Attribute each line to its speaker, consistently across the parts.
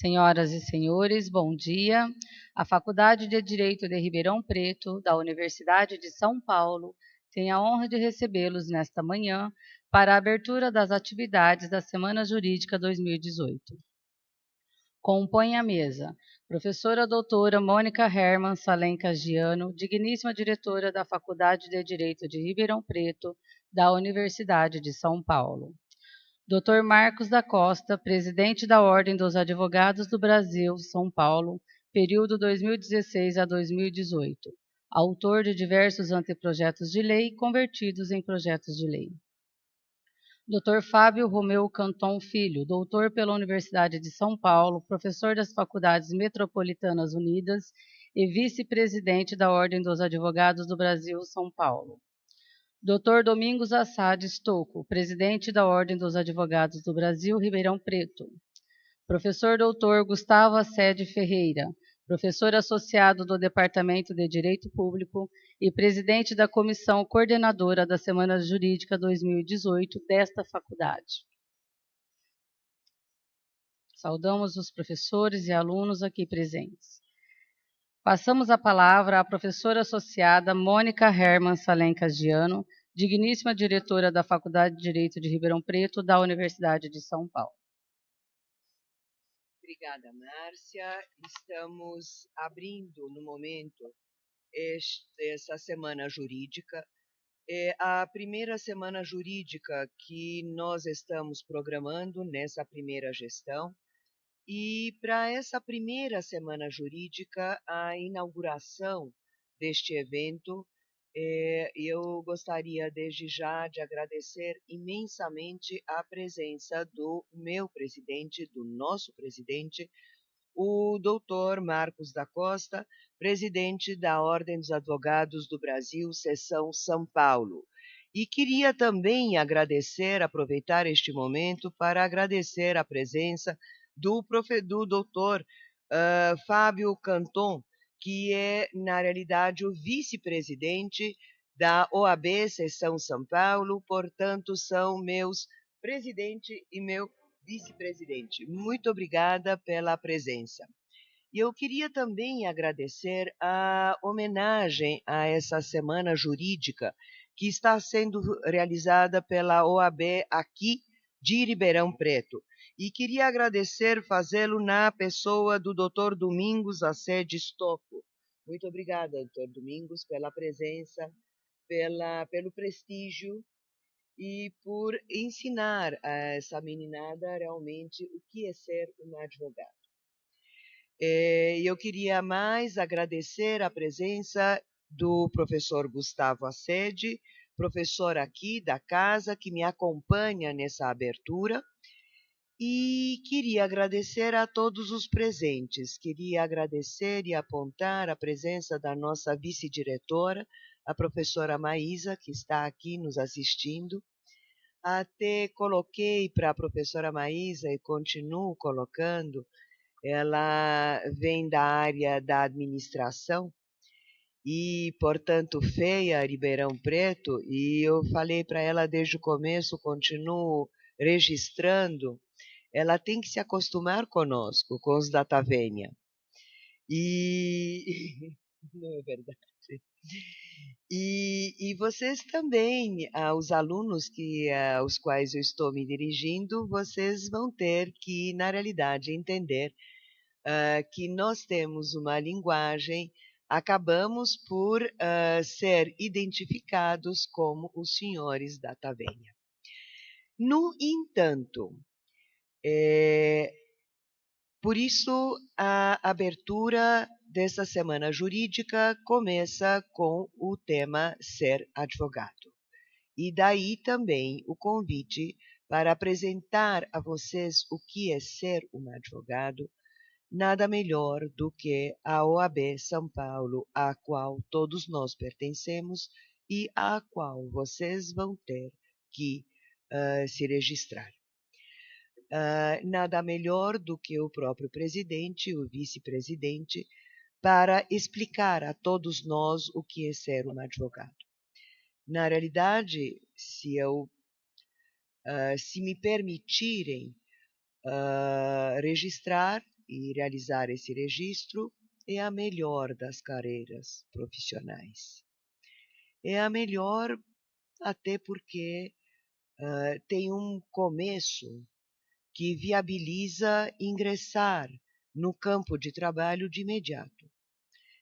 Speaker 1: Senhoras e senhores, bom dia. A Faculdade de Direito de Ribeirão Preto, da Universidade de São Paulo, tem a honra de recebê-los nesta manhã para a abertura das atividades da Semana Jurídica 2018. Compõe a mesa professora doutora Mônica Herman Salem Cagiano, digníssima diretora da Faculdade de Direito de Ribeirão Preto, da Universidade de São Paulo. Dr. Marcos da Costa, presidente da Ordem dos Advogados do Brasil, São Paulo, período 2016 a 2018, autor de diversos anteprojetos de lei convertidos em projetos de lei. Dr. Fábio Romeu Canton Filho, doutor pela Universidade de São Paulo, professor das Faculdades Metropolitanas Unidas e vice-presidente da Ordem dos Advogados do Brasil, São Paulo. Dr. Domingos Assad Stocco, presidente da Ordem dos Advogados do Brasil, Ribeirão Preto. Professor Dr. Gustavo Assed Ferreira, professor associado do Departamento de Direito Público e presidente da Comissão Coordenadora da Semana Jurídica 2018 desta faculdade. Saudamos os professores e alunos aqui presentes. Passamos a palavra à professora associada Mônica Herman Salem Cagiano, digníssima diretora da Faculdade de Direito de Ribeirão Preto, da Universidade de São Paulo.
Speaker 2: Obrigada, Márcia. Estamos abrindo, no momento, essa semana jurídica. É a primeira semana jurídica que nós estamos programando nessa primeira gestão. E para essa primeira semana jurídica, a inauguração deste evento, eu gostaria desde já de agradecer imensamente a presença do meu presidente, do nosso presidente, o doutor Marcos da Costa, presidente da Ordem dos Advogados do Brasil, Seção São Paulo. E queria também aproveitar este momento para agradecer a presença do doutor Fábio Canton, que é, na realidade, o vice-presidente da OAB Seção São Paulo, portanto, são meus presidente e meu vice-presidente. Muito obrigada pela presença. E eu queria também agradecer a homenagem a essa semana jurídica que está sendo realizada pela OAB aqui de Ribeirão Preto. E queria fazê-lo na pessoa do Dr. Domingos Assed Stocco. Muito obrigada, Dr. Domingos, pela presença, pelo prestígio e por ensinar a essa meninada realmente o que é ser um advogado. Eu queria mais agradecer a presença do professor Gustavo Assed, professor aqui da casa, que me acompanha nessa abertura. E queria agradecer a todos os presentes. Queria agradecer e apontar a presença da nossa vice-diretora, a professora Maísa, que está aqui nos assistindo. Até coloquei para a professora Maísa e continuo colocando, ela vem da área da administração e, portanto, feia Ribeirão Preto, e eu falei para ela desde o começo, continuo registrando, ela tem que se acostumar conosco, com os da Tavênia. E não é verdade. E vocês também, os alunos aos quais eu estou me dirigindo, vocês vão ter que, na realidade, entender que nós temos uma linguagem, acabamos por ser identificados como os senhores da Tavênia. No entanto, por isso a abertura dessa semana jurídica começa com o tema ser advogado. E daí também o convite para apresentar a vocês o que é ser um advogado, nada melhor do que a OAB São Paulo, à qual todos nós pertencemos e à qual vocês vão ter que se registrar. Nada melhor do que o próprio presidente, o vice-presidente, para explicar a todos nós o que é ser um advogado. Na realidade, se me permitirem registrar, e realizar esse registro é a melhor das carreiras profissionais. É a melhor até porque tem um começo que viabiliza ingressar no campo de trabalho de imediato.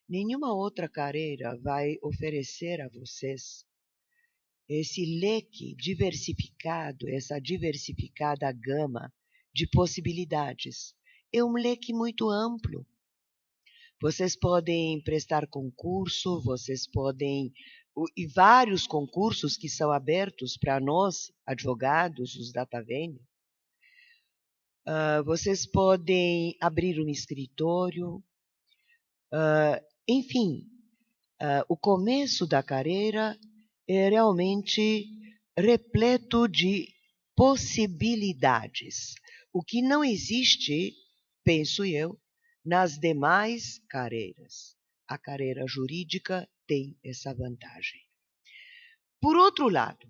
Speaker 2: Nenhuma outra carreira vai oferecer a vocês esse leque diversificado, essa diversificada gama de possibilidades. É um leque muito amplo. Vocês podem prestar concurso, vocês podem. E vários concursos que são abertos para nós, advogados, os DataVene. Vocês podem abrir um escritório. Enfim, o começo da carreira é realmente repleto de possibilidades, o que não existe, penso eu, nas demais carreiras. A carreira jurídica tem essa vantagem. Por outro lado,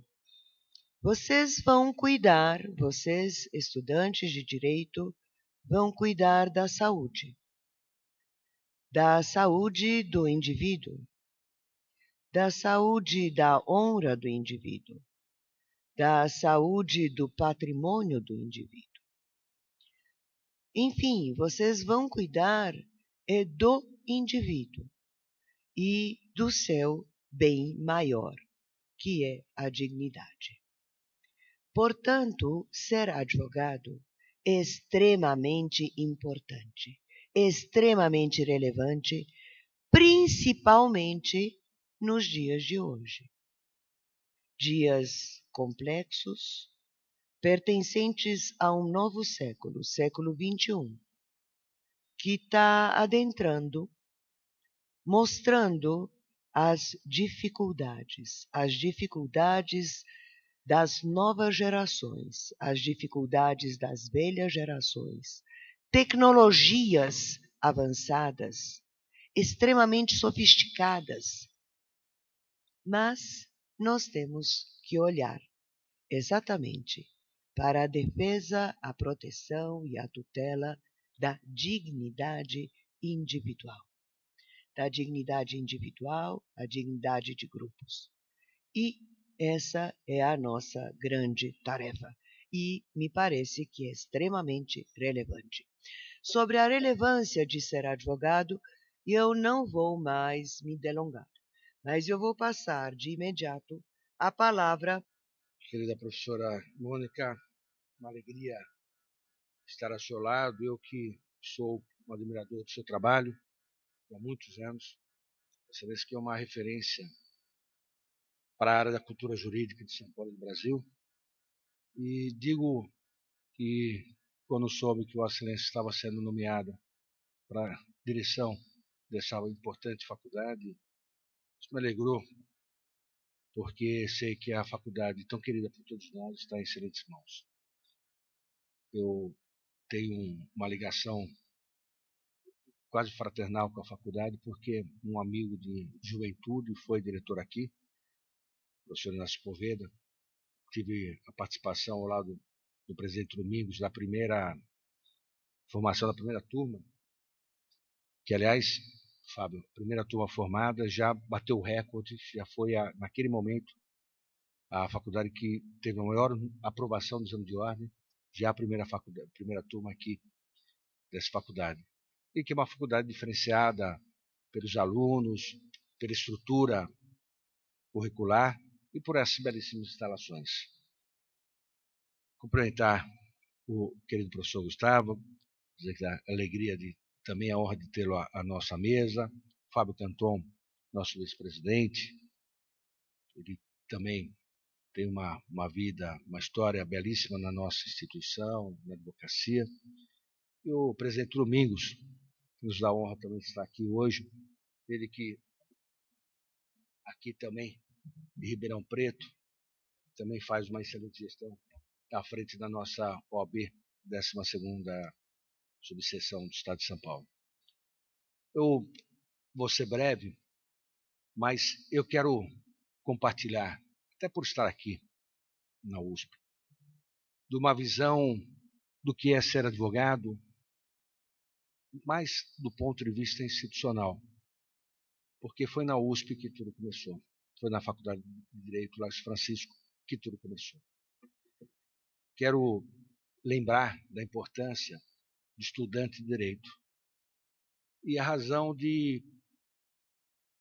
Speaker 2: vocês vão cuidar, vocês, estudantes de direito, vão cuidar da saúde do indivíduo, da saúde da honra do indivíduo, da saúde do patrimônio do indivíduo. Enfim, vocês vão cuidar do indivíduo e do seu bem maior, que é a dignidade. Portanto, ser advogado é extremamente importante, extremamente relevante, principalmente nos dias de hoje. Dias complexos, pertencentes a um novo século, século XXI, que está adentrando, mostrando as dificuldades das novas gerações, as dificuldades das velhas gerações, tecnologias avançadas, extremamente sofisticadas. Mas nós temos que olhar exatamente para a defesa, a proteção e a tutela da dignidade individual. Da dignidade individual, a dignidade de grupos. E essa é a nossa grande tarefa. E me parece que é extremamente relevante. Sobre a relevância de ser advogado, eu não vou mais me delongar, mas eu vou passar de imediato a palavra.
Speaker 3: Querida professora Mônica, uma alegria estar ao seu lado. Eu que sou um admirador do seu trabalho há muitos anos. Você vê que é uma referência para a área da cultura jurídica de São Paulo e do Brasil. E digo que, quando soube que Vossa Excelência estava sendo nomeada para a direção dessa importante faculdade, isso me alegrou, porque sei que a faculdade, tão querida por todos nós, está em excelentes mãos. Eu tenho uma ligação quase fraternal com a faculdade, porque um amigo de juventude foi diretor aqui, o professor Inácio Poveda. Tive a participação ao lado do presidente Domingos da primeira formação da primeira turma, que, aliás, Fábio, a primeira turma formada já bateu o recorde, já foi, naquele momento, a faculdade que teve a maior aprovação do exame de ordem, já a primeira turma aqui dessa faculdade. E que é uma faculdade diferenciada pelos alunos, pela estrutura curricular e por essas belíssimas instalações. Cumprimentar o querido professor Gustavo, dizer que a alegria de também a honra de tê-lo à nossa mesa, Fábio Canton, nosso vice-presidente, ele também tem uma vida, uma história belíssima na nossa instituição, na advocacia, e o presidente Domingos, que nos dá a honra também de estar aqui hoje, ele que aqui também, de Ribeirão Preto, também faz uma excelente gestão à frente da nossa OAB, 12ª subseção do Estado de São Paulo. Eu vou ser breve, mas eu quero compartilhar, até por estar aqui na USP, de uma visão do que é ser advogado, mais do ponto de vista institucional, porque foi na USP que tudo começou. Foi na Faculdade de Direito lá de Francisco que tudo começou. Quero lembrar da importância do estudante de direito e a razão de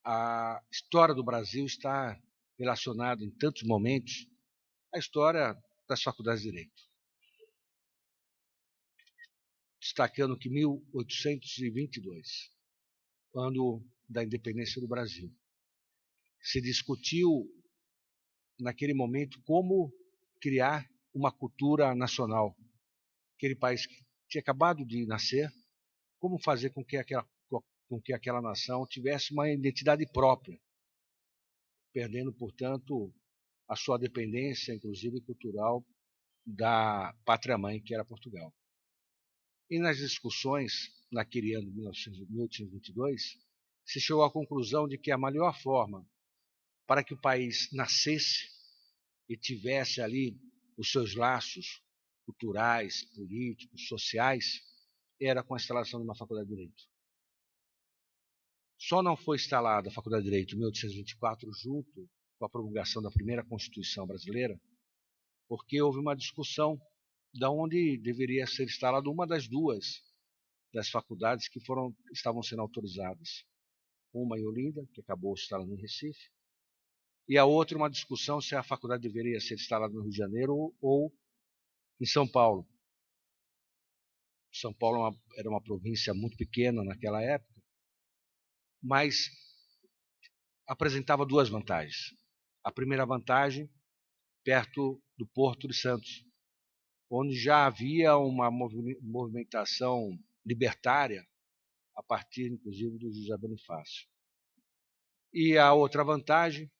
Speaker 3: a história do Brasil estar relacionada em tantos momentos à história das faculdades de direito. Destacando que 1822, ano da independência do Brasil, se discutiu naquele momento como criar uma cultura nacional. Aquele país que tinha acabado de nascer, como fazer com que aquela nação tivesse uma identidade própria, perdendo, portanto, a sua dependência, inclusive cultural, da pátria-mãe, que era Portugal. E nas discussões, naquele ano de 1822, se chegou à conclusão de que a melhor forma para que o país nascesse e tivesse ali os seus laços culturais, políticos, sociais, era com a instalação de uma faculdade de Direito. Só não foi instalada a Faculdade de Direito em 1824, junto com a promulgação da primeira Constituição brasileira, porque houve uma discussão de onde deveria ser instalada uma das duas das faculdades que estavam sendo autorizadas. Uma em Olinda, que acabou se instalando em Recife, e a outra uma discussão se a faculdade deveria ser instalada no Rio de Janeiro ou em São Paulo. São Paulo era uma província muito pequena naquela época, mas apresentava duas vantagens. A primeira vantagem, perto do Porto de Santos, onde já havia uma movimentação libertária, a partir, inclusive, do José Bonifácio. E a outra vantagem,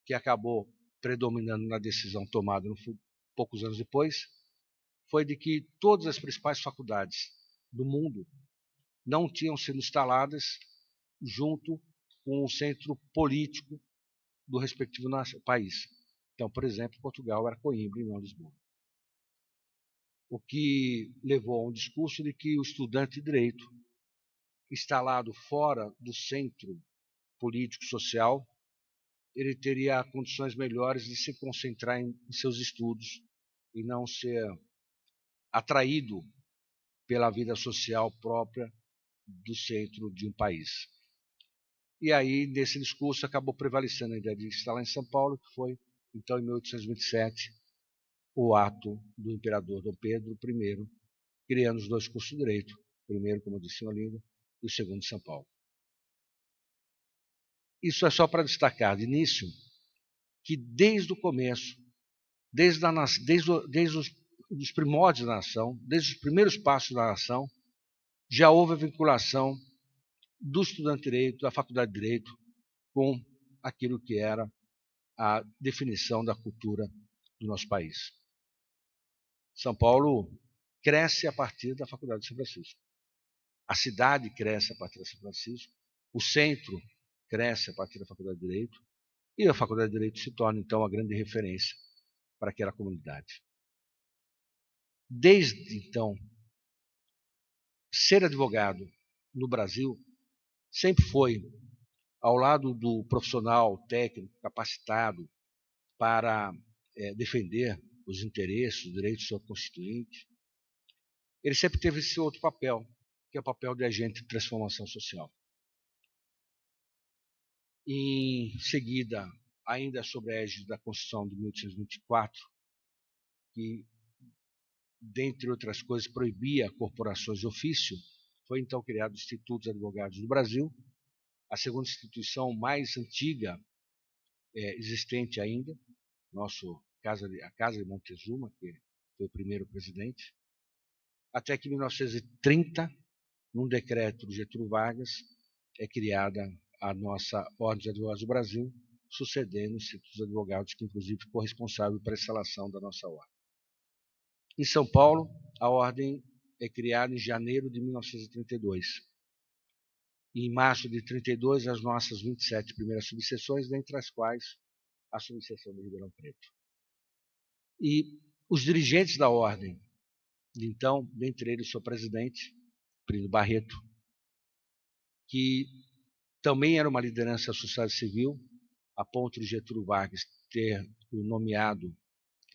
Speaker 3: que acabou predominando na decisão tomada poucos anos depois, foi de que todas as principais faculdades do mundo não tinham sido instaladas junto com o centro político do respectivo país. Então, por exemplo, Portugal era Coimbra e não Lisboa. O que levou a um discurso de que o estudante de direito, instalado fora do centro político-social, ele teria condições melhores de se concentrar em seus estudos e não ser atraído pela vida social própria do centro de um país. E aí, nesse discurso, acabou prevalecendo a ideia de instalar em São Paulo, que foi, então, em 1827, o ato do imperador Dom Pedro I, criando os dois cursos de direito, o primeiro, como eu disse, em Olinda, e o segundo em São Paulo. Isso é só para destacar, de início, que desde o começo, desde os primórdios da nação, desde os primeiros passos da nação, já houve a vinculação do estudante de direito, da faculdade de direito, com aquilo que era a definição da cultura do nosso país. São Paulo cresce a partir da Faculdade de São Francisco. A cidade cresce a partir de São Francisco, o centro cresce a partir da Faculdade de Direito, e a Faculdade de Direito se torna, então, a grande referência para aquela comunidade. Desde, então, ser advogado no Brasil sempre foi, ao lado do profissional técnico capacitado para defender os interesses, os direitos do seu constituinte, ele sempre teve esse outro papel, que é o papel de agente de transformação social. Em seguida, ainda sob a égide da Constituição de 1824, que, dentre outras coisas, proibia corporações de ofício, foi então criado o Instituto dos Advogados do Brasil, a segunda instituição mais antiga existente ainda, a Casa de Montezuma, que foi o primeiro presidente, até que em 1930, num decreto do Getúlio Vargas, é criada a nossa Ordem dos Advogados do Brasil, sucedendo o Instituto dos Advogados, que inclusive ficou responsável pela instalação da nossa ordem. Em São Paulo, a ordem é criada em janeiro de 1932. E em março de 1932, as nossas 27 primeiras subseções, dentre as quais a subseção de Ribeirão Preto. E os dirigentes da ordem, então, dentre eles o seu presidente, Plínio Barreto, que também era uma liderança da sociedade civil, a ponto de Getúlio Vargas ter o nomeado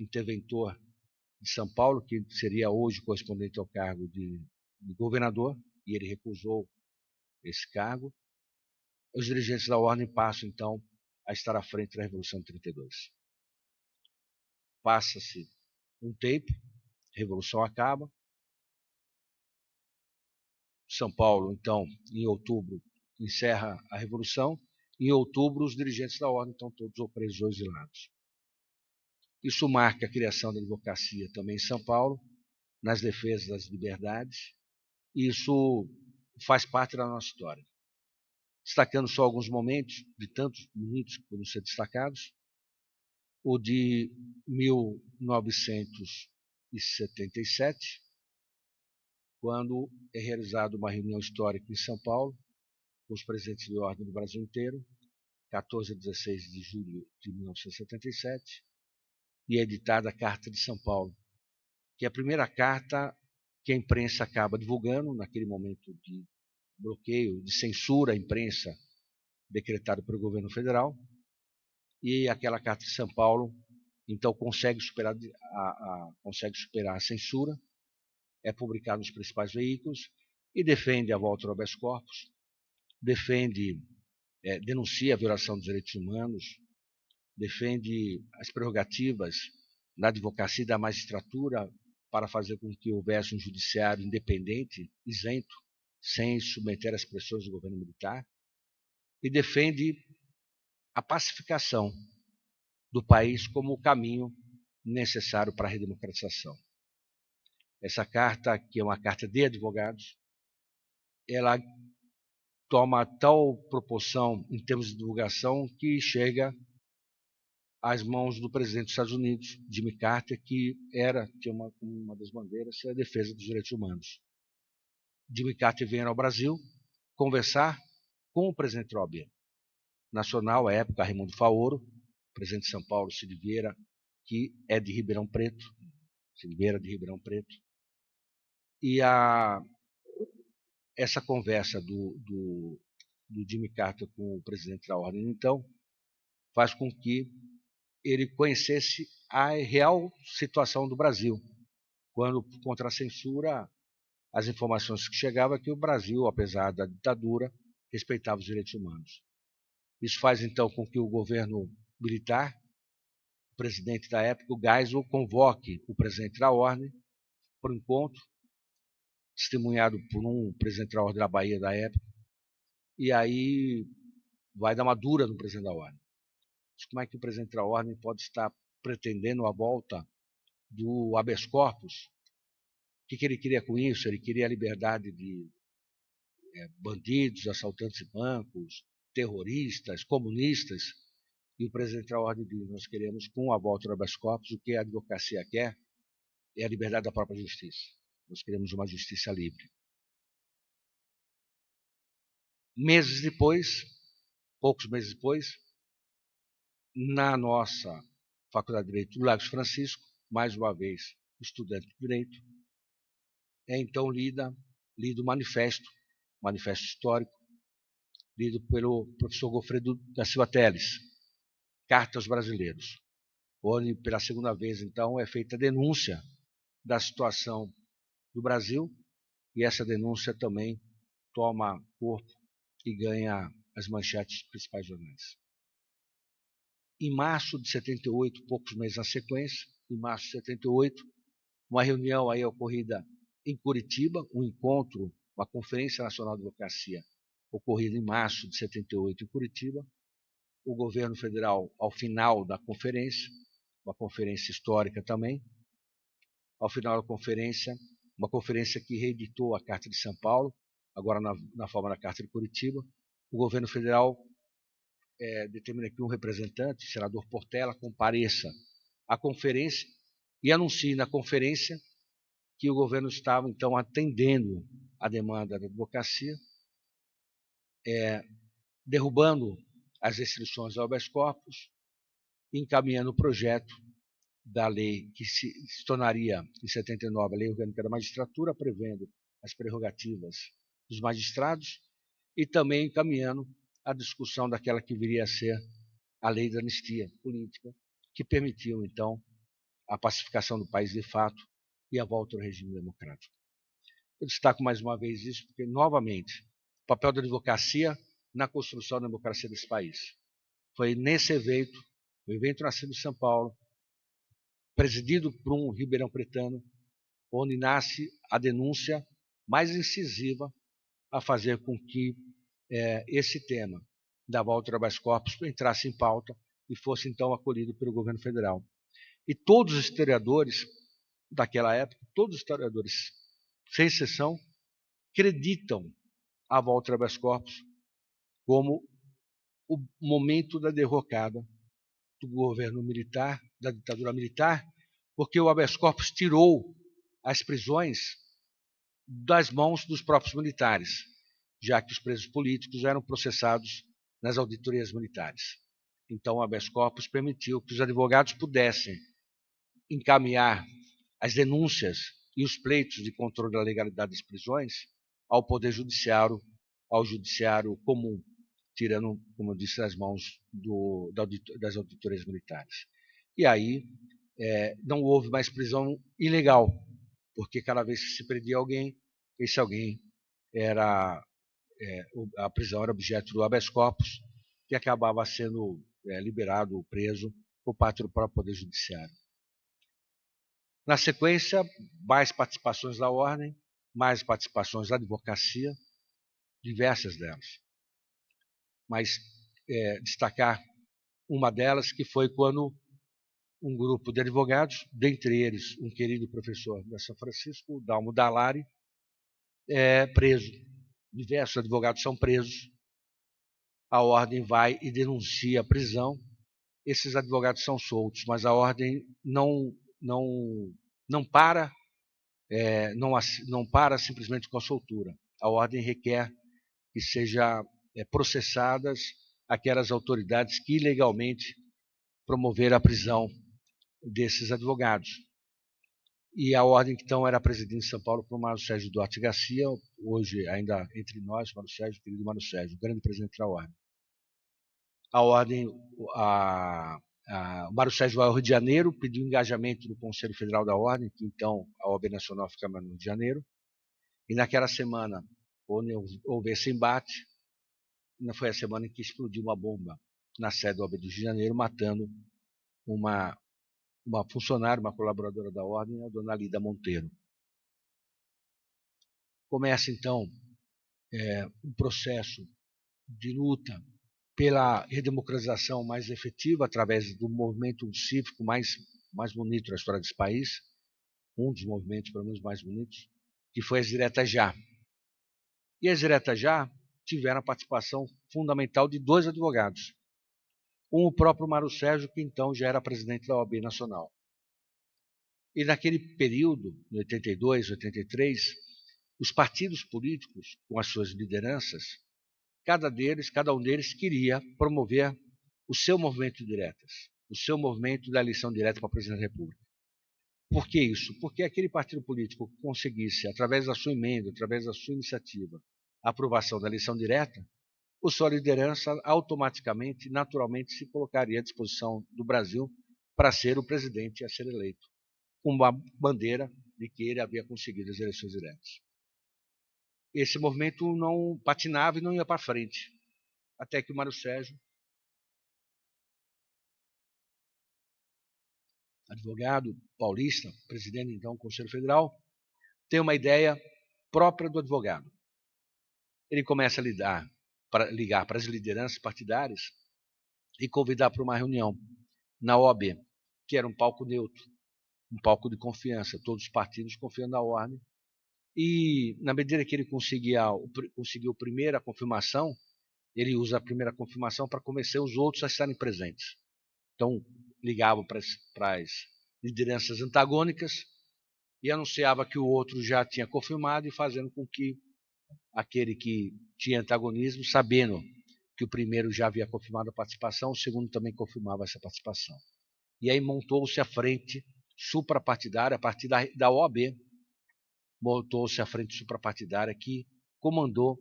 Speaker 3: interventor de São Paulo, que seria hoje correspondente ao cargo de governador, e ele recusou esse cargo. Os dirigentes da ordem passam, então, a estar à frente da Revolução de 32. Passa-se um tempo, a Revolução acaba. São Paulo, então, em outubro, encerra a Revolução. Em outubro, os dirigentes da ordem estão todos presos ou exilados. Isso marca a criação da advocacia também em São Paulo, nas defesas das liberdades. E isso faz parte da nossa história. Destacando só alguns momentos, de tantos minutos que podem ser destacados, o de 1977, quando é realizada uma reunião histórica em São Paulo, com os presidentes de ordem do Brasil inteiro, 14 a 16 de julho de 1977, e é editada a Carta de São Paulo, que é a primeira carta que a imprensa acaba divulgando naquele momento de bloqueio, de censura à imprensa decretado pelo governo federal, e aquela Carta de São Paulo, então, consegue superar a censura, é publicada nos principais veículos e defende a volta ao habeas corpus, denuncia a violação dos direitos humanos, defende as prerrogativas da advocacia e da magistratura para fazer com que houvesse um judiciário independente, isento, sem submeter às pressões do governo militar, e defende a pacificação do país como o caminho necessário para a redemocratização. Essa carta, que é uma carta de advogados, ela toma tal proporção em termos de divulgação que chega às mãos do presidente dos Estados Unidos, Jimmy Carter, que tinha uma das bandeiras a defesa dos direitos humanos. Jimmy Carter vem ao Brasil conversar com o presidente da OAB Nacional, à época, Raimundo Faoro, presidente de São Paulo, Cid Vieira, que é de Ribeirão Preto, Cid Vieira de Ribeirão Preto. E essa conversa do Jimmy Carter com o presidente da ordem, então, faz com que ele conhecesse a real situação do Brasil, quando, contra a censura, as informações que chegavam é que o Brasil, apesar da ditadura, respeitava os direitos humanos. Isso faz, então, com que o governo militar, o presidente da época, o Geisel, convoque o presidente da ordem para um encontro, testemunhado por um presidente da ordem da Bahia da época, e aí vai dar uma dura no presidente da ordem. Como é que o presidente da ordem pode estar pretendendo a volta do habeas corpus? O que ele queria com isso? Ele queria a liberdade de bandidos, assaltantes de bancos, terroristas, comunistas. E o presidente da ordem diz: nós queremos, com a volta do habeas corpus, o que a advocacia quer é a liberdade da própria justiça. Nós queremos uma justiça livre. Meses depois, poucos meses depois, na nossa Faculdade de Direito do Largo Francisco, mais uma vez estudante de Direito, é então lido o manifesto histórico, lido pelo professor Goffredo da Silva Teles, Carta aos Brasileiros, onde pela segunda vez então é feita a denúncia da situação do Brasil, e essa denúncia também toma corpo e ganha as manchetes dos principais jornais. Em março de 78, poucos meses na sequência, em março de 78, uma reunião aí ocorrida em Curitiba, um encontro, uma Conferência Nacional de Advocacia, ocorrida em março de 78 em Curitiba. O governo federal, ao final da conferência, uma conferência histórica também, ao final da conferência, uma conferência que reeditou a Carta de São Paulo, agora na forma da Carta de Curitiba, o governo federal determina que um representante, o senador Portela, compareça à conferência e anuncie na conferência que o governo estava, então, atendendo a demanda da advocacia, derrubando as restrições ao habeas corpus, encaminhando o projeto da lei que se tornaria, em 79, a Lei Orgânica da Magistratura, prevendo as prerrogativas dos magistrados e também encaminhando a discussão daquela que viria a ser a lei da anistia política, que permitiu, então, a pacificação do país de fato e a volta ao regime democrático. Eu destaco mais uma vez isso porque, novamente, o papel da advocacia na construção da democracia desse país. Foi nesse evento, o evento nascido em São Paulo, presidido por um ribeirão pretano, onde nasce a denúncia mais incisiva a fazer com que esse tema da volta ao habeas corpus entrasse em pauta e fosse então acolhido pelo governo federal. E todos os historiadores daquela época, todos os historiadores, sem exceção, acreditam a volta ao habeas corpus como o momento da derrocada do governo militar, da ditadura militar, porque o habeas corpus tirou as prisões das mãos dos próprios militares, já que os presos políticos eram processados nas auditorias militares. Então, o habeas corpus permitiu que os advogados pudessem encaminhar as denúncias e os pleitos de controle da legalidade das prisões ao Poder Judiciário, ao Judiciário comum, tirando, como eu disse, as mãos das auditorias militares. E aí não houve mais prisão ilegal, porque cada vez que se prendia alguém, esse alguém a prisão era objeto do habeas corpus, que acabava sendo liberado ou preso por parte do próprio Poder Judiciário. Na sequência, mais participações da ordem, mais participações da advocacia, diversas delas. Mas destacar uma delas, que foi quando um grupo de advogados, dentre eles um querido professor da São Francisco, Dalmo Dallari, é preso. Diversos advogados são presos. A ordem vai e denuncia a prisão. Esses advogados são soltos, mas a ordem não para não para simplesmente com a soltura. A ordem requer que sejam processadas aquelas autoridades que ilegalmente promoveram a prisão desses advogados. E a ordem, então, era presidida em São Paulo por Mário Sérgio Duarte Garcia, hoje ainda entre nós, Mário Sérgio, querido Mário Sérgio, o grande presidente da ordem. A ordem, o Mário Sérgio vai ao Rio de Janeiro, pediu engajamento do Conselho Federal da Ordem, que então a OAB Nacional ficava no Rio de Janeiro, e naquela semana, onde houve esse embate, foi a semana em que explodiu uma bomba na sede da OAB do Rio de Janeiro, matando uma funcionária, uma colaboradora da Ordem, a dona Lida Monteiro. Começa, então, um processo de luta pela redemocratização mais efetiva através do movimento cívico mais bonito da história desse país, um dos movimentos, pelo menos, mais bonitos, que foi as Diretas Já. E as Diretas Já tiveram a participação fundamental de dois advogados. Um, o próprio Mário Sérgio, que então já era presidente da OAB Nacional. E naquele período, em 82, 83, os partidos políticos, com as suas lideranças, cada um deles queria promover o seu movimento de diretas, o seu movimento da eleição direta para presidente da República. Por que isso? Porque aquele partido político que conseguisse, através da sua emenda, através da sua iniciativa, a aprovação da eleição direta, a sua liderança automaticamente, naturalmente, se colocaria à disposição do Brasil para ser o presidente a ser eleito, com uma bandeira de que ele havia conseguido as eleições diretas. Esse movimento não patinava e não ia para frente, até que o Mário Sérgio, advogado paulista, presidente então do Conselho Federal, tem uma ideia própria do advogado. Ele começa a ligar para as lideranças partidárias e convidar para uma reunião na OAB, que era um palco neutro, um palco de confiança, todos os partidos confiando na ordem. E, na medida que ele conseguiu a primeira confirmação, ele usa a primeira confirmação para convencer os outros a estarem presentes. Então, ligava para as lideranças antagônicas e anunciava que o outro já tinha confirmado, e fazendo com que aquele que tinha antagonismo, sabendo que o primeiro já havia confirmado a participação, o segundo também confirmava essa participação. E aí montou-se a frente suprapartidária, a partir da OAB, montou-se a frente suprapartidária que comandou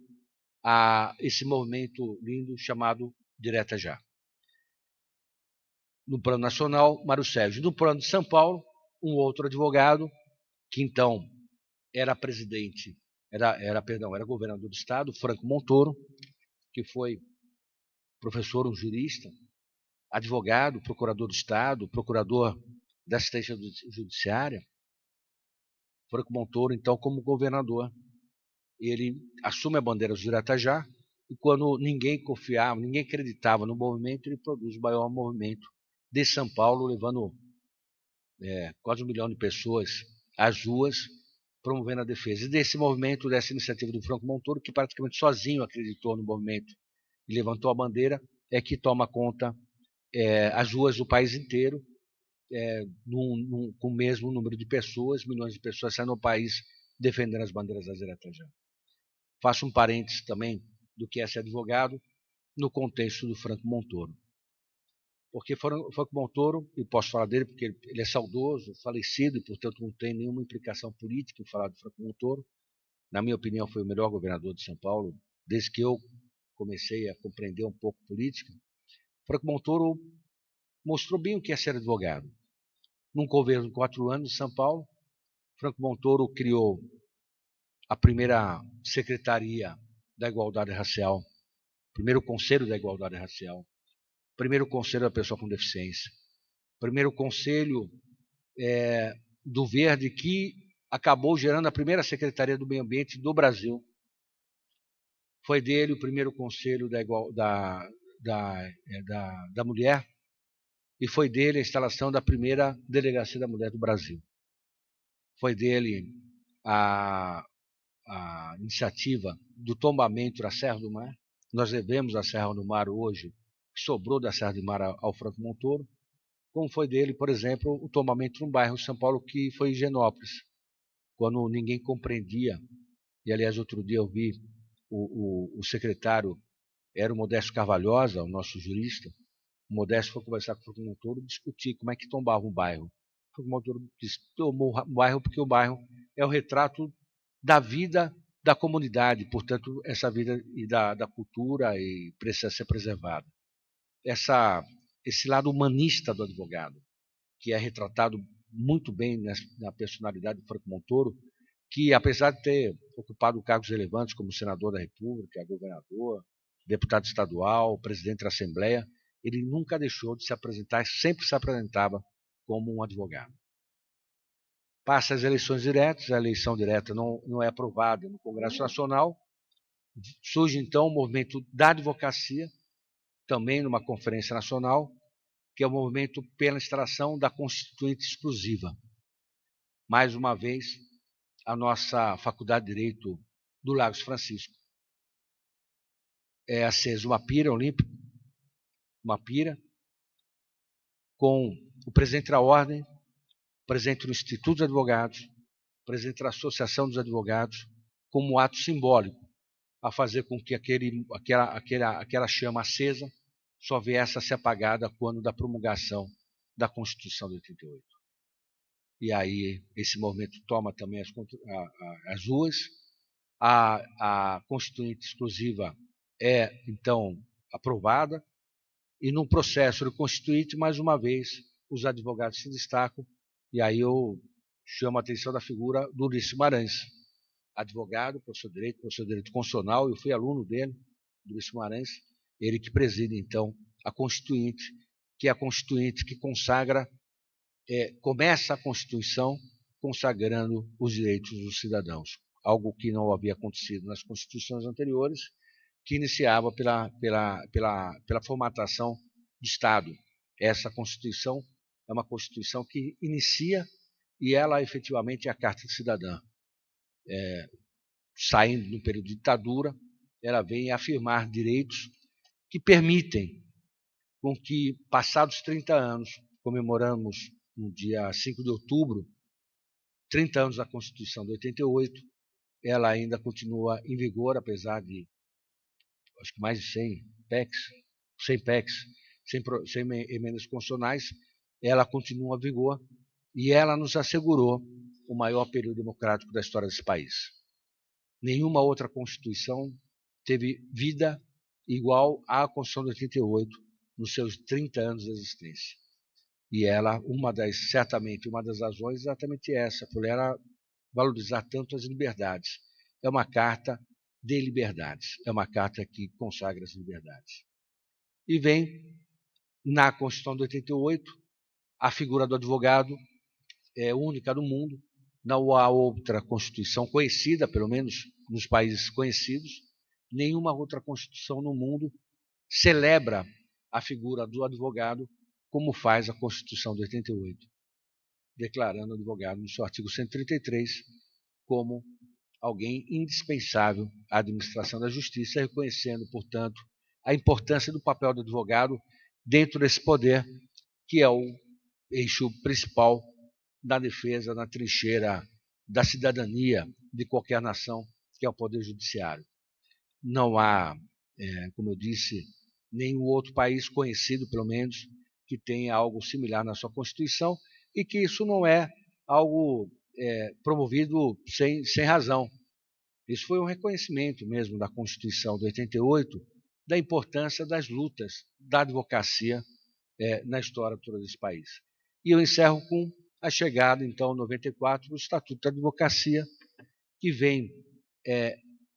Speaker 3: a esse movimento lindo chamado Direta Já. No plano nacional, Mário Sérgio. No plano de São Paulo, um outro advogado, que então era presidente, era governador do estado, Franco Montoro, que foi professor, um jurista, advogado, procurador do estado, procurador da assistência judiciária. Franco Montoro, então, como governador, ele assume a bandeira do Direta Já, e quando ninguém confiava, ninguém acreditava no movimento, ele produz o maior movimento de São Paulo, levando quase 1 milhão de pessoas às ruas, promovendo a defesa. E desse movimento, dessa iniciativa do Franco Montoro, que praticamente sozinho acreditou no movimento e levantou a bandeira, é que toma conta as ruas do país inteiro, com o mesmo número de pessoas, milhões de pessoas saindo no país defendendo as bandeiras da Direta Já. Faço um parênteses também do que é ser advogado no contexto do Franco Montoro. Porque Franco Montoro, e posso falar dele porque ele é saudoso, falecido, e portanto não tem nenhuma implicação política em falar do Franco Montoro. Na minha opinião, foi o melhor governador de São Paulo, desde que eu comecei a compreender um pouco política. Franco Montoro mostrou bem o que é ser advogado. Num governo de 4 anos em São Paulo, Franco Montoro criou a primeira Secretaria da Igualdade Racial, primeiro Conselho da Igualdade Racial, primeiro Conselho da Pessoa com Deficiência, primeiro Conselho do Verde, que acabou gerando a primeira Secretaria do Meio Ambiente do Brasil. Foi dele o primeiro Conselho da Mulher, e foi dele a instalação da primeira Delegacia da Mulher do Brasil. Foi dele a iniciativa do tombamento da Serra do Mar. Nós devemos a Serra do Mar hoje, que sobrou da Serra do Mar ao Franco Montoro, como foi dele, por exemplo, o tombamento de um bairro de São Paulo que foi Higienópolis, quando ninguém compreendia. E, aliás, outro dia eu vi o secretário, era o Modesto Carvalhosa, o nosso jurista. O Modesto foi conversar com o Franco Montoro e discutir como é que tombava um bairro. O Franco Montoro disse que tombou o bairro porque o bairro é o retrato da vida da comunidade, portanto, essa vida e da cultura e precisa ser preservada. Esse lado humanista do advogado, que é retratado muito bem na personalidade do Franco Montoro, que apesar de ter ocupado cargos relevantes como senador da República, governador, deputado estadual, presidente da Assembleia, ele nunca deixou de se apresentar, sempre se apresentava como um advogado. Passa as eleições diretas, a eleição direta não é aprovada no Congresso Nacional, surge então o movimento da advocacia, também numa conferência nacional, que é o movimento pela instalação da Constituinte Exclusiva. Mais uma vez, a nossa Faculdade de Direito do Largo Francisco é acesa uma pira olímpica, uma pira, com o presidente da Ordem, o presidente do Instituto dos Advogados, o presidente da Associação dos Advogados, como ato simbólico, a fazer com que aquela chama acesa só viesse a ser apagada quando da promulgação da Constituição de 88. E aí esse movimento toma também as ruas, a Constituinte Exclusiva é, então, aprovada, e num processo de Constituinte, mais uma vez, os advogados se destacam, e aí eu chamo a atenção da figura do Ulisses Guimarães, advogado, professor de Direito Constitucional, eu fui aluno dele, do Ulisses Guimarães, ele que preside, então, a Constituinte, que é a Constituinte que consagra, começa a Constituição consagrando os direitos dos cidadãos, algo que não havia acontecido nas Constituições anteriores, que iniciava pela formatação do Estado. Essa Constituição é uma Constituição que inicia, e ela efetivamente é a Carta de Cidadã. Saindo do período de ditadura, ela vem afirmar direitos que permitem com que, passados 30 anos, comemoramos no dia 5 de outubro, 30 anos da Constituição de 88, ela ainda continua em vigor, apesar de, acho que mais de 100 PECs, 100 emendas constitucionais, ela continua em vigor e ela nos assegurou o maior período democrático da história desse país. Nenhuma outra Constituição teve vida igual à Constituição de 88 nos seus 30 anos de existência. E ela, certamente, uma das razões é exatamente essa, por ela valorizar tanto as liberdades. É uma carta de liberdades, é uma carta que consagra as liberdades. E vem, na Constituição de 88, a figura do advogado é única no mundo, não há outra Constituição conhecida, pelo menos nos países conhecidos, nenhuma outra Constituição no mundo celebra a figura do advogado como faz a Constituição de 88, declarando o advogado, no seu artigo 133, como alguém indispensável à administração da justiça, reconhecendo, portanto, a importância do papel do advogado dentro desse poder, que é o eixo principal da defesa, na trincheira da cidadania de qualquer nação, que é o poder judiciário. Não há, como eu disse, nenhum outro país conhecido, pelo menos, que tenha algo similar na sua Constituição, e que isso não é algo promovido sem razão. Isso foi um reconhecimento mesmo da Constituição de 88, da importância das lutas da advocacia na história toda desse país. E eu encerro com a chegada, então, em 94, do Estatuto da Advocacia, que vem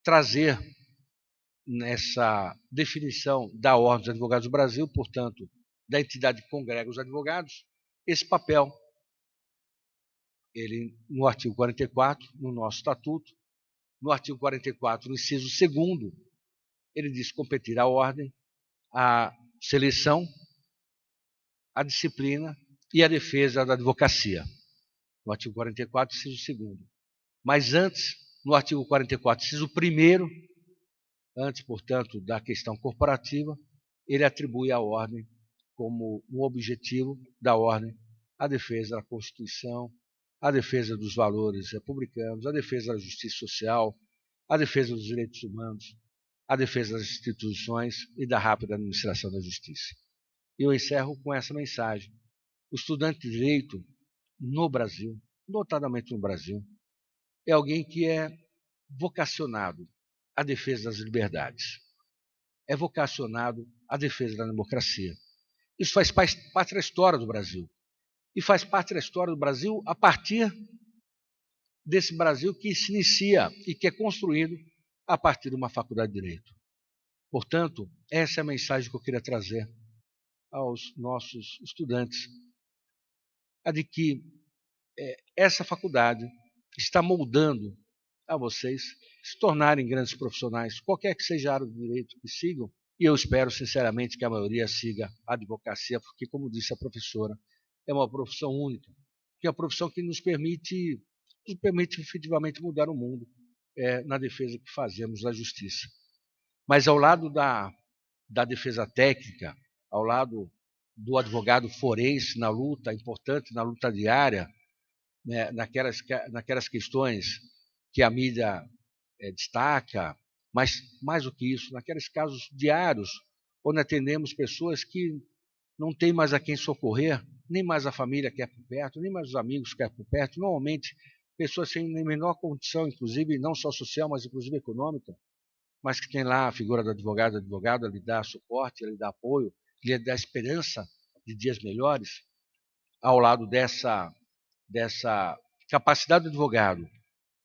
Speaker 3: trazer nessa definição da Ordem dos Advogados do Brasil, portanto, da entidade que congrega os advogados, esse papel. Ele, no artigo 44, no nosso Estatuto, no artigo 44, no inciso 2º, ele diz competir à ordem, a seleção, a disciplina e a defesa da advocacia. No artigo 44, inciso 2º. Mas antes, no artigo 44, inciso 1º, antes, portanto, da questão corporativa, ele atribui à ordem como um objetivo da ordem a defesa da Constituição, a defesa dos valores republicanos, a defesa da justiça social, a defesa dos direitos humanos, a defesa das instituições e da rápida administração da justiça. E eu encerro com essa mensagem. O estudante de direito no Brasil, notadamente no Brasil, é alguém que é vocacionado à defesa das liberdades, é vocacionado à defesa da democracia. Isso faz parte da história do Brasil. E faz parte da história do Brasil a partir desse Brasil que se inicia e que é construído a partir de uma faculdade de Direito. Portanto, essa é a mensagem que eu queria trazer aos nossos estudantes, a de que essa faculdade está moldando a vocês se tornarem grandes profissionais, qualquer que seja a área do direito que sigam, e eu espero sinceramente que a maioria siga a advocacia, porque, como disse a professora, é uma profissão única, que é uma profissão que nos permite efetivamente mudar o mundo na defesa que fazemos da justiça. Mas ao lado da defesa técnica, ao lado do advogado forense na luta importante, na luta diária, né, naquelas questões que a mídia destaca, mas mais do que isso, naqueles casos diários, onde atendemos pessoas que não têm mais a quem socorrer, nem mais a família quer por perto, nem mais os amigos quer por perto, normalmente pessoas sem nem menor condição, inclusive não só social, mas inclusive econômica, mas que tem lá a figura do advogado, lhe dá suporte, lhe dá apoio, lhe dá esperança de dias melhores, ao lado dessa capacidade do advogado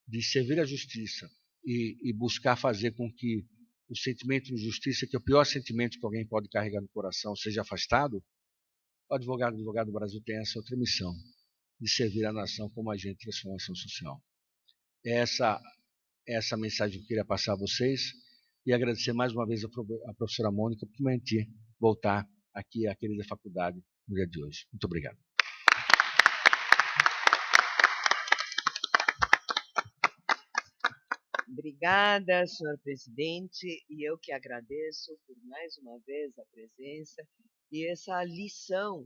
Speaker 3: de servir a justiça e buscar fazer com que o sentimento de justiça, que é o pior sentimento que alguém pode carregar no coração, seja afastado, o advogado do Brasil tem essa outra missão, de servir a nação como agente de transformação social. Essa mensagem que eu queria passar a vocês e agradecer mais uma vez a professora Mônica por me permitir voltar aqui à querida faculdade no dia de hoje. Muito obrigado.
Speaker 2: Obrigada, senhor presidente, e eu que agradeço por mais uma vez a presença e essa lição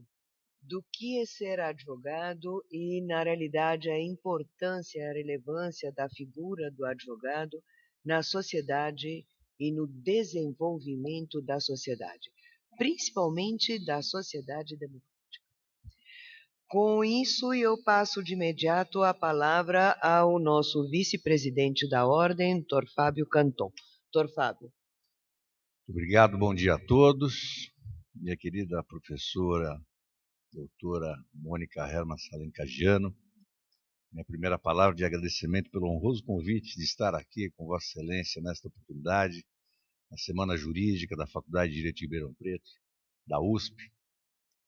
Speaker 2: do que é ser advogado e, na realidade, a importância, a relevância da figura do advogado na sociedade e no desenvolvimento da sociedade, principalmente da sociedade democrática. Com isso, eu passo de imediato a palavra ao nosso vice-presidente da Ordem, Dr. Fábio Canton. Dr. Fábio.
Speaker 4: Obrigado, bom dia a todos. Minha querida professora, doutora Mônica Herman Salencagiano, minha primeira palavra de agradecimento pelo honroso convite de estar aqui com Vossa Excelência nesta oportunidade, na Semana Jurídica da Faculdade de Direito de Ribeirão Preto, da USP,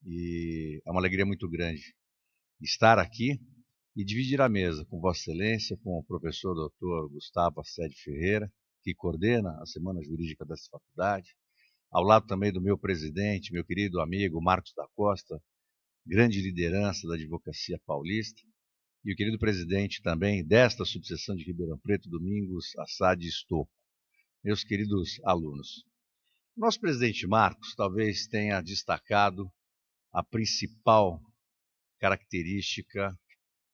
Speaker 4: e é uma alegria muito grande estar aqui e dividir a mesa com Vossa Excelência, com o professor doutor Gustavo Assede Ferreira, que coordena a Semana Jurídica dessa faculdade, ao lado também do meu presidente, meu querido amigo Marcos da Costa, grande liderança da advocacia paulista, e o querido presidente também desta subseção de Ribeirão Preto, Domingos Assad Estocco, meus queridos alunos. Nosso presidente Marcos talvez tenha destacado a principal característica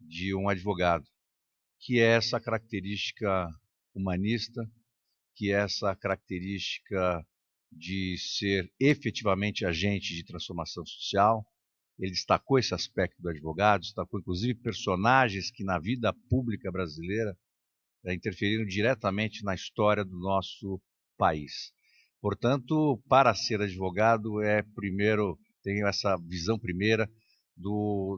Speaker 4: de um advogado, que é essa característica humanista, que é essa característica de ser efetivamente agente de transformação social. Ele destacou esse aspecto do advogado, destacou inclusive personagens que na vida pública brasileira interferiram diretamente na história do nosso país. Portanto, para ser advogado primeiro, tenho essa visão primeira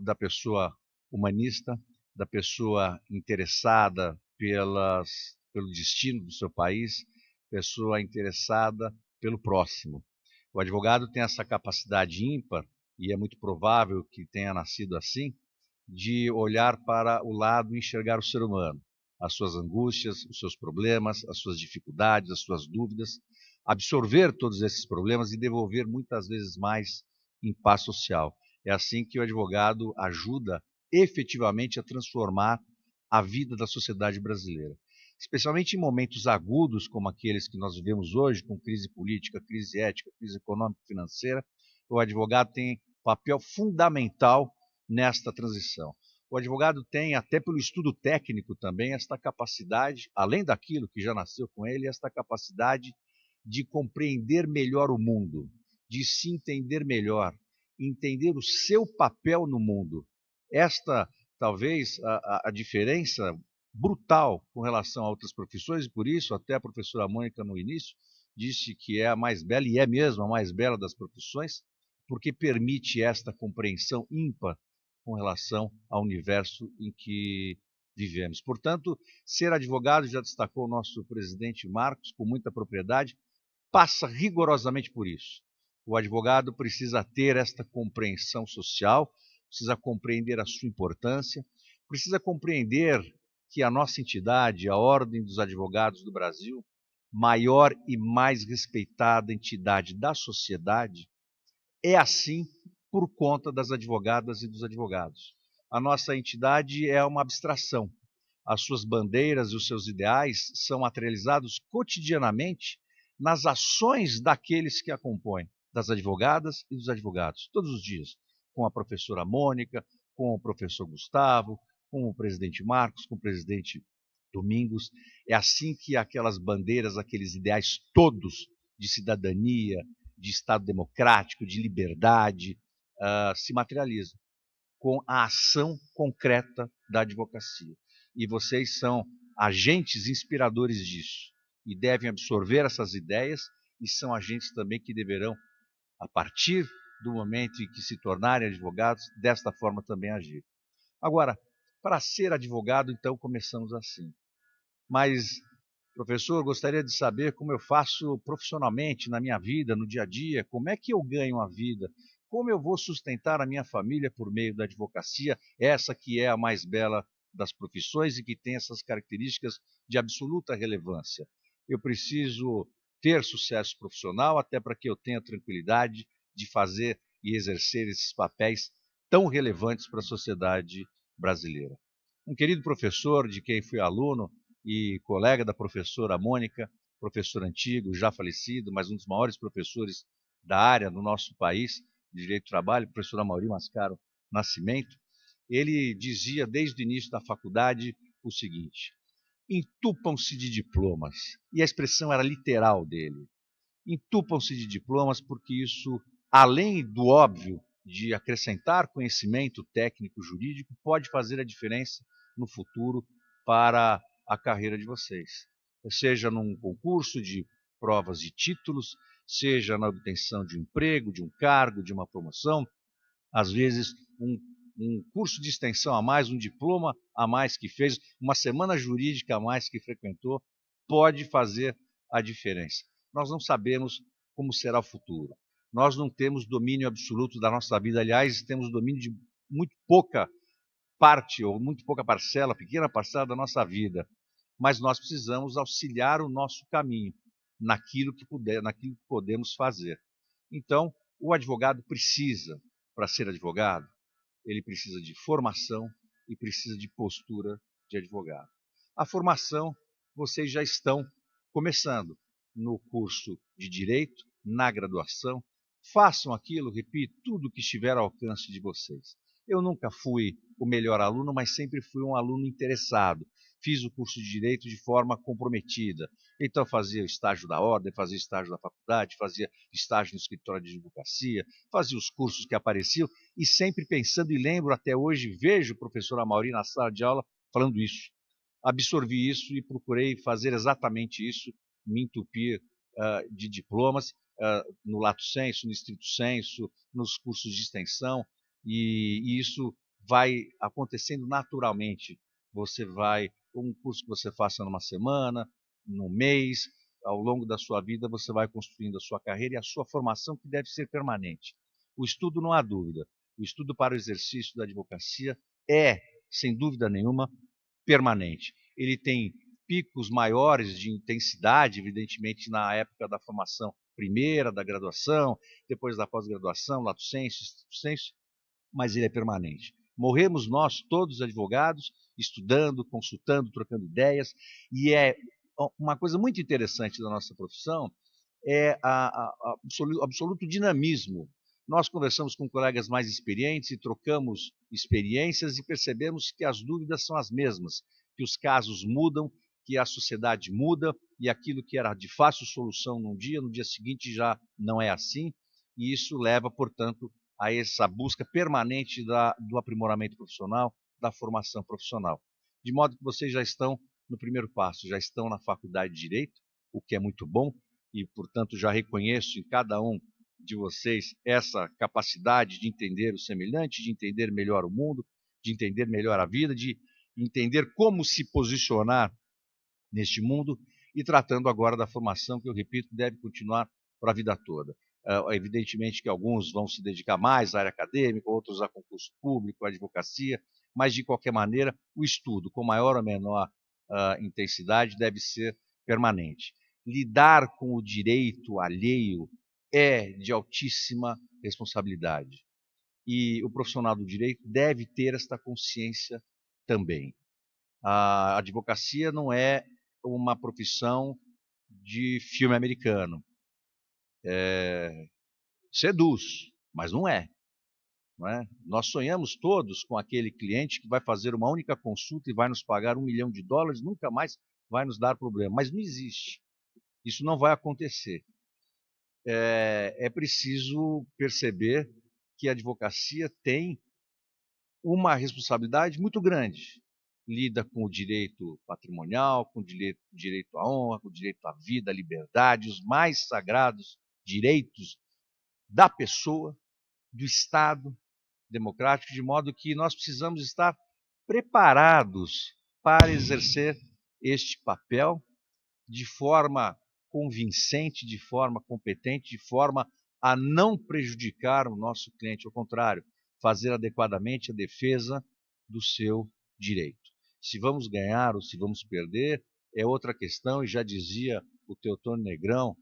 Speaker 4: da pessoa humanista, da pessoa interessada pelo destino do seu país, pessoa interessada pelo próximo. O advogado tem essa capacidade ímpar, e é muito provável que tenha nascido assim, de olhar para o lado e enxergar o ser humano, as suas angústias, os seus problemas, as suas dificuldades, as suas dúvidas, absorver todos esses problemas e devolver muitas vezes mais em paz social. É assim que o advogado ajuda efetivamente a transformar a vida da sociedade brasileira. Especialmente em momentos agudos como aqueles que nós vivemos hoje, com crise política, crise ética, crise econômica e financeira, o advogado tem papel fundamental nesta transição. O advogado tem, até pelo estudo técnico também, esta capacidade, além daquilo que já nasceu com ele, esta capacidade de compreender melhor o mundo, de se entender melhor, entender o seu papel no mundo. Esta, talvez, a diferença brutal com relação a outras profissões, e por isso até a professora Mônica no início disse que é a mais bela, e é mesmo a mais bela das profissões, porque permite esta compreensão ímpar com relação ao universo em que vivemos. Portanto, ser advogado, já destacou o nosso presidente Marcos com muita propriedade, passa rigorosamente por isso. O advogado precisa ter esta compreensão social, precisa compreender a sua importância, precisa compreender que a nossa entidade, a Ordem dos Advogados do Brasil, maior e mais respeitada entidade da sociedade, é assim por conta das advogadas e dos advogados. A nossa entidade é uma abstração. As suas bandeiras e os seus ideais são materializados cotidianamente nas ações daqueles que a compõem, das advogadas e dos advogados, todos os dias, com a professora Mônica, com o professor Gustavo, com o presidente Marcos, com o presidente Domingos. É assim que aquelas bandeiras, aqueles ideais todos de cidadania, de Estado democrático, de liberdade, se materializam com a ação concreta da advocacia. E vocês são agentes inspiradores disso e devem absorver essas ideias e são agentes também que deverão, a partir do momento em que se tornarem advogados, desta forma também agir. Agora, para ser advogado, então, começamos assim. Mas, professor, gostaria de saber como eu faço profissionalmente na minha vida, no dia a dia, como é que eu ganho a vida, como eu vou sustentar a minha família por meio da advocacia, essa que é a mais bela das profissões e que tem essas características de absoluta relevância. Eu preciso ter sucesso profissional até para que eu tenha tranquilidade de fazer e exercer esses papéis tão relevantes para a sociedade brasileira. Um querido professor de quem fui aluno e colega da professora Mônica, professor antigo, já falecido, mas um dos maiores professores da área no nosso país, de Direito do Trabalho, o professor Amaury Mascaro Nascimento, ele dizia desde o início da faculdade o seguinte: entupam-se de diplomas, e a expressão era literal dele, entupam-se de diplomas porque isso, além do óbvio de acrescentar conhecimento técnico jurídico, pode fazer a diferença no futuro para a carreira de vocês. Seja num concurso de provas de títulos, seja na obtenção de um emprego, de um cargo, de uma promoção, às vezes um curso de extensão a mais, um diploma a mais que fez, uma semana jurídica a mais que frequentou, pode fazer a diferença. Nós não sabemos como será o futuro. Nós não temos domínio absoluto da nossa vida. Aliás, temos domínio de muito pouca parte, ou muito pouca parcela, pequena parcela da nossa vida. Mas nós precisamos auxiliar o nosso caminho naquilo que podemos fazer. Então, o advogado precisa, para ser advogado, ele precisa de formação e precisa de postura de advogado. A formação, vocês já estão começando no curso de Direito, na graduação. Façam aquilo, repito, tudo que estiver ao alcance de vocês. Eu nunca fui o melhor aluno, mas sempre fui um aluno interessado. Fiz o curso de Direito de forma comprometida. Então fazia o estágio da ordem, fazia estágio da faculdade, fazia estágio no escritório de advocacia, fazia os cursos que apareciam e sempre pensando, e lembro até hoje, vejo o professor Amaury na sala de aula falando isso. Absorvi isso e procurei fazer exatamente isso, me entupir de diplomas, no lato sensu, no estrito sensu, nos cursos de extensão, e isso vai acontecendo naturalmente. Você vai, um curso que você faça numa semana, num mês, ao longo da sua vida você vai construindo a sua carreira e a sua formação, que deve ser permanente. O estudo, não há dúvida, o estudo para o exercício da advocacia é, sem dúvida nenhuma, permanente. Ele tem picos maiores de intensidade, evidentemente, na época da formação primeira, da graduação, depois da pós-graduação, lato sensu, estrito sensu, mas ele é permanente. Morremos nós, todos advogados, estudando, consultando, trocando ideias, e é uma coisa muito interessante da nossa profissão, é o absoluto dinamismo. Nós conversamos com colegas mais experientes e trocamos experiências e percebemos que as dúvidas são as mesmas, que os casos mudam, que a sociedade muda e aquilo que era de fácil solução num dia, no dia seguinte já não é assim, e isso leva, portanto, a essa busca permanente do aprimoramento profissional, da formação profissional. De modo que vocês já estão no primeiro passo, já estão na faculdade de Direito, o que é muito bom, e, portanto, já reconheço em cada um de vocês essa capacidade de entender o semelhante, de entender melhor o mundo, de entender melhor a vida, de entender como se posicionar neste mundo, e tratando agora da formação, que eu repito, deve continuar para a vida toda. Evidentemente que alguns vão se dedicar mais à área acadêmica, outros a concurso público, à advocacia, mas de qualquer maneira o estudo, com maior ou menor intensidade, deve ser permanente. Lidar com o direito alheio é de altíssima responsabilidade. E o profissional do direito deve ter esta consciência também. A advocacia não é uma profissão de filme americano. Seduz, mas não é. Não é? Nós sonhamos todos com aquele cliente que vai fazer uma única consulta e vai nos pagar $1 milhão, nunca mais vai nos dar problema. Mas não existe. Isso não vai acontecer. É preciso perceber que a advocacia tem uma responsabilidade muito grande. Lida com o direito patrimonial, com o direito à honra, com o direito à vida, à liberdade, os mais sagrados direitos da pessoa, do Estado democrático, de modo que nós precisamos estar preparados para exercer este papel de forma convincente, de forma competente, de forma a não prejudicar o nosso cliente, ao contrário, fazer adequadamente a defesa do seu direito. Se vamos ganhar ou se vamos perder é outra questão, e já dizia o Teotônio Negrão,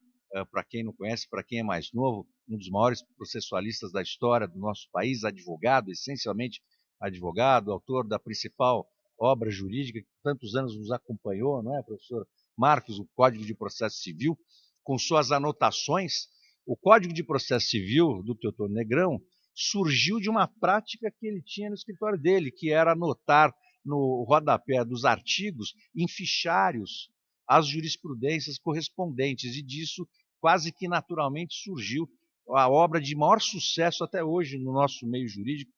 Speaker 4: para quem não conhece, para quem é mais novo, um dos maiores processualistas da história do nosso país, advogado, essencialmente advogado, autor da principal obra jurídica que por tantos anos nos acompanhou, não é, professor Marcos, o Código de Processo Civil, com suas anotações. O Código de Processo Civil do Teotônio Negrão surgiu de uma prática que ele tinha no escritório dele, que era anotar no rodapé dos artigos, em fichários, as jurisprudências correspondentes, e disso quase que naturalmente surgiu a obra de maior sucesso até hoje no nosso meio jurídico,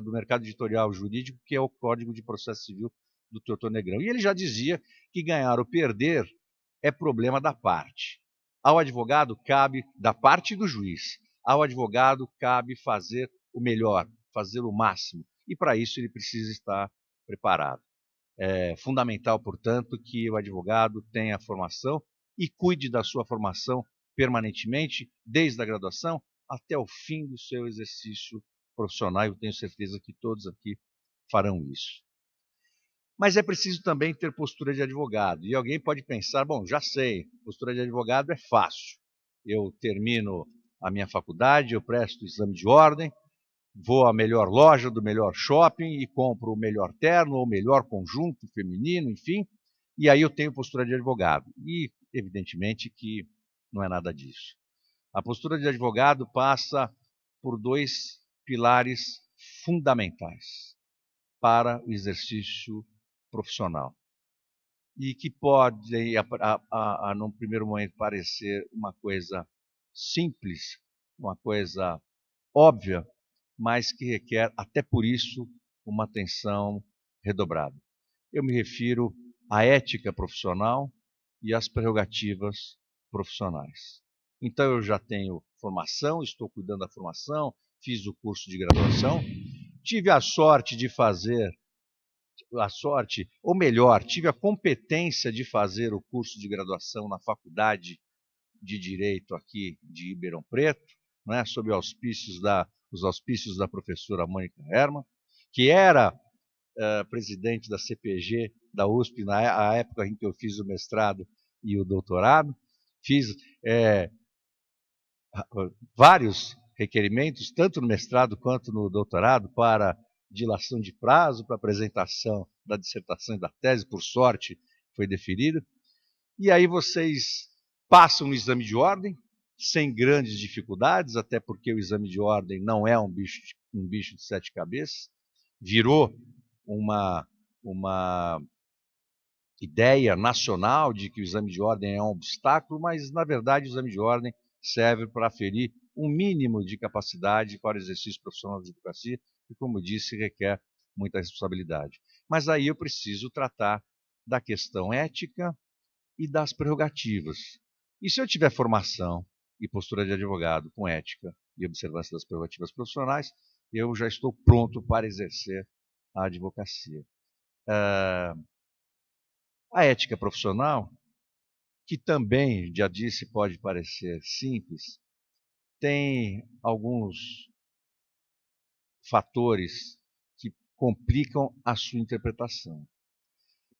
Speaker 4: do mercado editorial jurídico, que é o Código de Processo Civil do Teotônio Negrão. E ele já dizia que ganhar ou perder é problema da parte. Ao advogado cabe, da parte do juiz, ao advogado cabe fazer o melhor, fazer o máximo. E para isso ele precisa estar preparado. É fundamental, portanto, que o advogado tenha formação e cuide da sua formação permanentemente, desde a graduação até o fim do seu exercício profissional. Eu tenho certeza que todos aqui farão isso. Mas é preciso também ter postura de advogado. E alguém pode pensar, bom, já sei, postura de advogado é fácil. Eu termino a minha faculdade, eu presto o exame de ordem, vou à melhor loja do melhor shopping e compro o melhor terno ou o melhor conjunto feminino, enfim, e aí eu tenho postura de advogado. E, evidentemente, que não é nada disso. A postura de advogado passa por dois pilares fundamentais para o exercício profissional e que pode, num primeiro momento, parecer uma coisa simples, uma coisa óbvia, mas que requer, até por isso, uma atenção redobrada. Eu me refiro à ética profissional e às prerrogativas profissionais. Então, eu já tenho formação, estou cuidando da formação, fiz o curso de graduação, tive a sorte de fazer, ou melhor, tive a competência de fazer o curso de graduação na Faculdade de Direito aqui de Ribeirão Preto, né, sob os auspícios da professora Mônica Herman, que era presidente da CPG da USP na época em que eu fiz o mestrado e o doutorado. Fiz vários requerimentos, tanto no mestrado quanto no doutorado, para dilação de prazo para apresentação da dissertação e da tese, por sorte foi deferido. E aí vocês passam o exame de ordem, sem grandes dificuldades, até porque o exame de ordem não é um bicho de sete cabeças, virou uma ideia nacional de que o exame de ordem é um obstáculo, mas, na verdade, o exame de ordem serve para aferir um mínimo de capacidade para o exercício profissional de advocacia, que, como disse, requer muita responsabilidade. Mas aí eu preciso tratar da questão ética e das prerrogativas. E se eu tiver formação e postura de advogado com ética e observância das prerrogativas profissionais, eu já estou pronto para exercer a advocacia. A ética profissional, que também, já disse, pode parecer simples, tem alguns fatores que complicam a sua interpretação.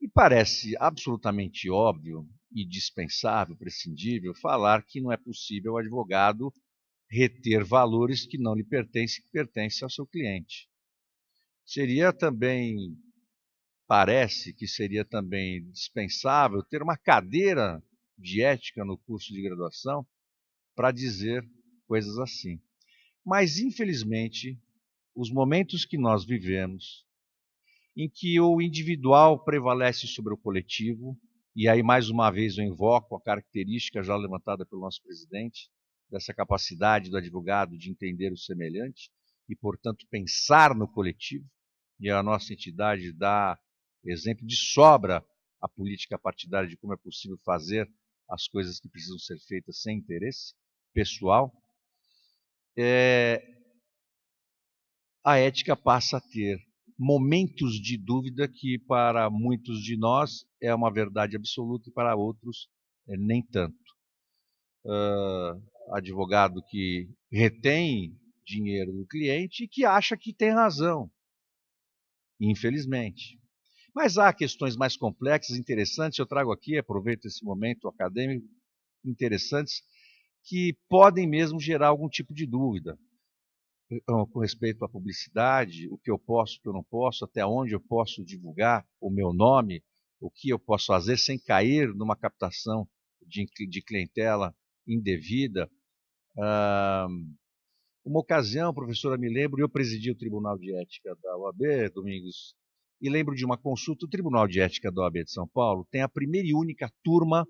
Speaker 4: E parece absolutamente óbvio e dispensável, prescindível, falar que não é possível o advogado reter valores que não lhe pertencem, que pertencem ao seu cliente. Parece que seria também dispensável ter uma cadeira de ética no curso de graduação para dizer coisas assim. Mas, infelizmente, os momentos que nós vivemos, em que o individual prevalece sobre o coletivo, e aí mais uma vez eu invoco a característica já levantada pelo nosso presidente, dessa capacidade do advogado de entender o semelhante e, portanto, pensar no coletivo, e a nossa entidade dá exemplo de sobra a política partidária de como é possível fazer as coisas que precisam ser feitas sem interesse pessoal. A ética passa a ter momentos de dúvida que para muitos de nós é uma verdade absoluta e para outros nem tanto. Advogado que retém dinheiro do cliente e que acha que tem razão, infelizmente. Mas há questões mais complexas, interessantes, eu trago aqui, aproveito esse momento acadêmico, interessantes, que podem mesmo gerar algum tipo de dúvida com respeito à publicidade, o que eu posso, o que eu não posso, até onde eu posso divulgar o meu nome, o que eu posso fazer sem cair numa captação de clientela indevida. Uma ocasião, professora, me lembro, eu presidi o Tribunal de Ética da OAB, Domingos, e lembro de uma consulta. O Tribunal de Ética da OAB de São Paulo tem a primeira e única turma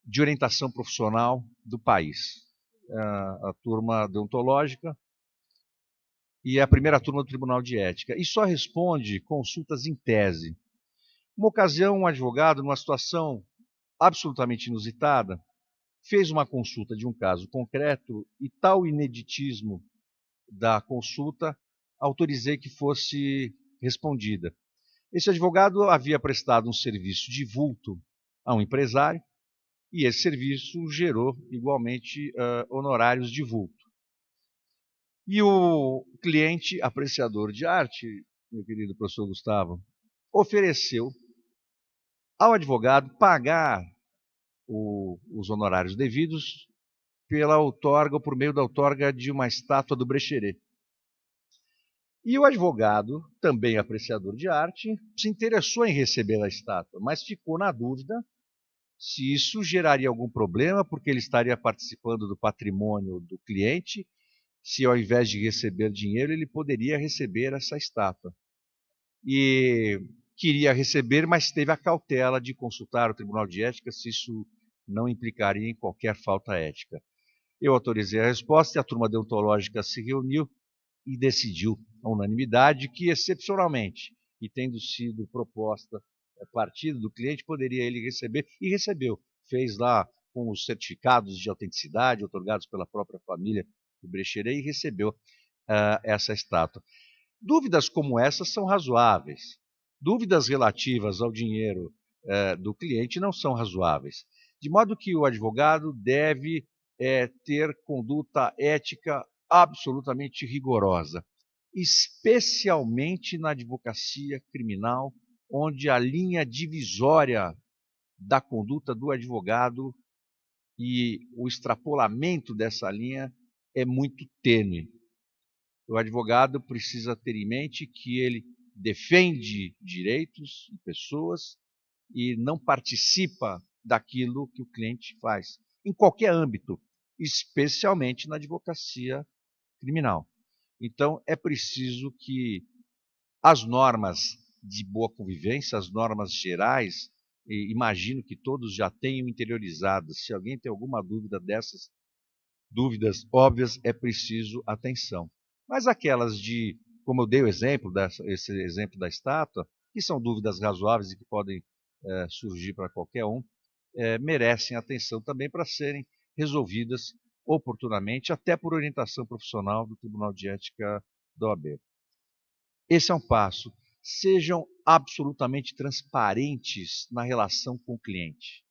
Speaker 4: de orientação profissional do país. A turma deontológica e é a primeira turma do Tribunal de Ética. E só responde consultas em tese. Uma ocasião, um advogado, numa situação absolutamente inusitada, fez uma consulta de um caso concreto e tal ineditismo da consulta autorizei que fosse respondida. Esse advogado havia prestado um serviço de vulto a um empresário e esse serviço gerou igualmente honorários de vulto. E o cliente apreciador de arte, meu querido professor Gustavo, ofereceu ao advogado pagar os honorários devidos pela outorga ou por meio da outorga de uma estátua do Brecheret. E o advogado, também apreciador de arte, se interessou em receber a estátua, mas ficou na dúvida se isso geraria algum problema, porque ele estaria participando do patrimônio do cliente, se ao invés de receber dinheiro, ele poderia receber essa estátua. E queria receber, mas teve a cautela de consultar o Tribunal de Ética se isso não implicaria em qualquer falta ética. Eu autorizei a resposta e a turma deontológica se reuniu e decidiu, à unanimidade, que, excepcionalmente, e tendo sido proposta partida do cliente, poderia ele receber, e recebeu. Fez lá com os certificados de autenticidade, otorgados pela própria família do Brecheret, e recebeu essa estátua. Dúvidas como essas são razoáveis. Dúvidas relativas ao dinheiro do cliente não são razoáveis. De modo que o advogado deve ter conduta ética absolutamente rigorosa, especialmente na advocacia criminal, onde a linha divisória da conduta do advogado e o extrapolamento dessa linha é muito tênue. O advogado precisa ter em mente que ele defende direitos e pessoas e não participa daquilo que o cliente faz, em qualquer âmbito, especialmente na advocacia criminal. Então, é preciso que as normas de boa convivência, as normas gerais, imagino que todos já tenham interiorizado. Se alguém tem alguma dúvida dessas dúvidas óbvias, é preciso atenção. Mas aquelas de, como eu dei o exemplo, esse exemplo da estátua, que são dúvidas razoáveis e que podem surgir para qualquer um, merecem atenção também para serem resolvidas oportunamente, até por orientação profissional do Tribunal de Ética da OAB. Esse é um passo. Sejam absolutamente transparentes na relação com o cliente.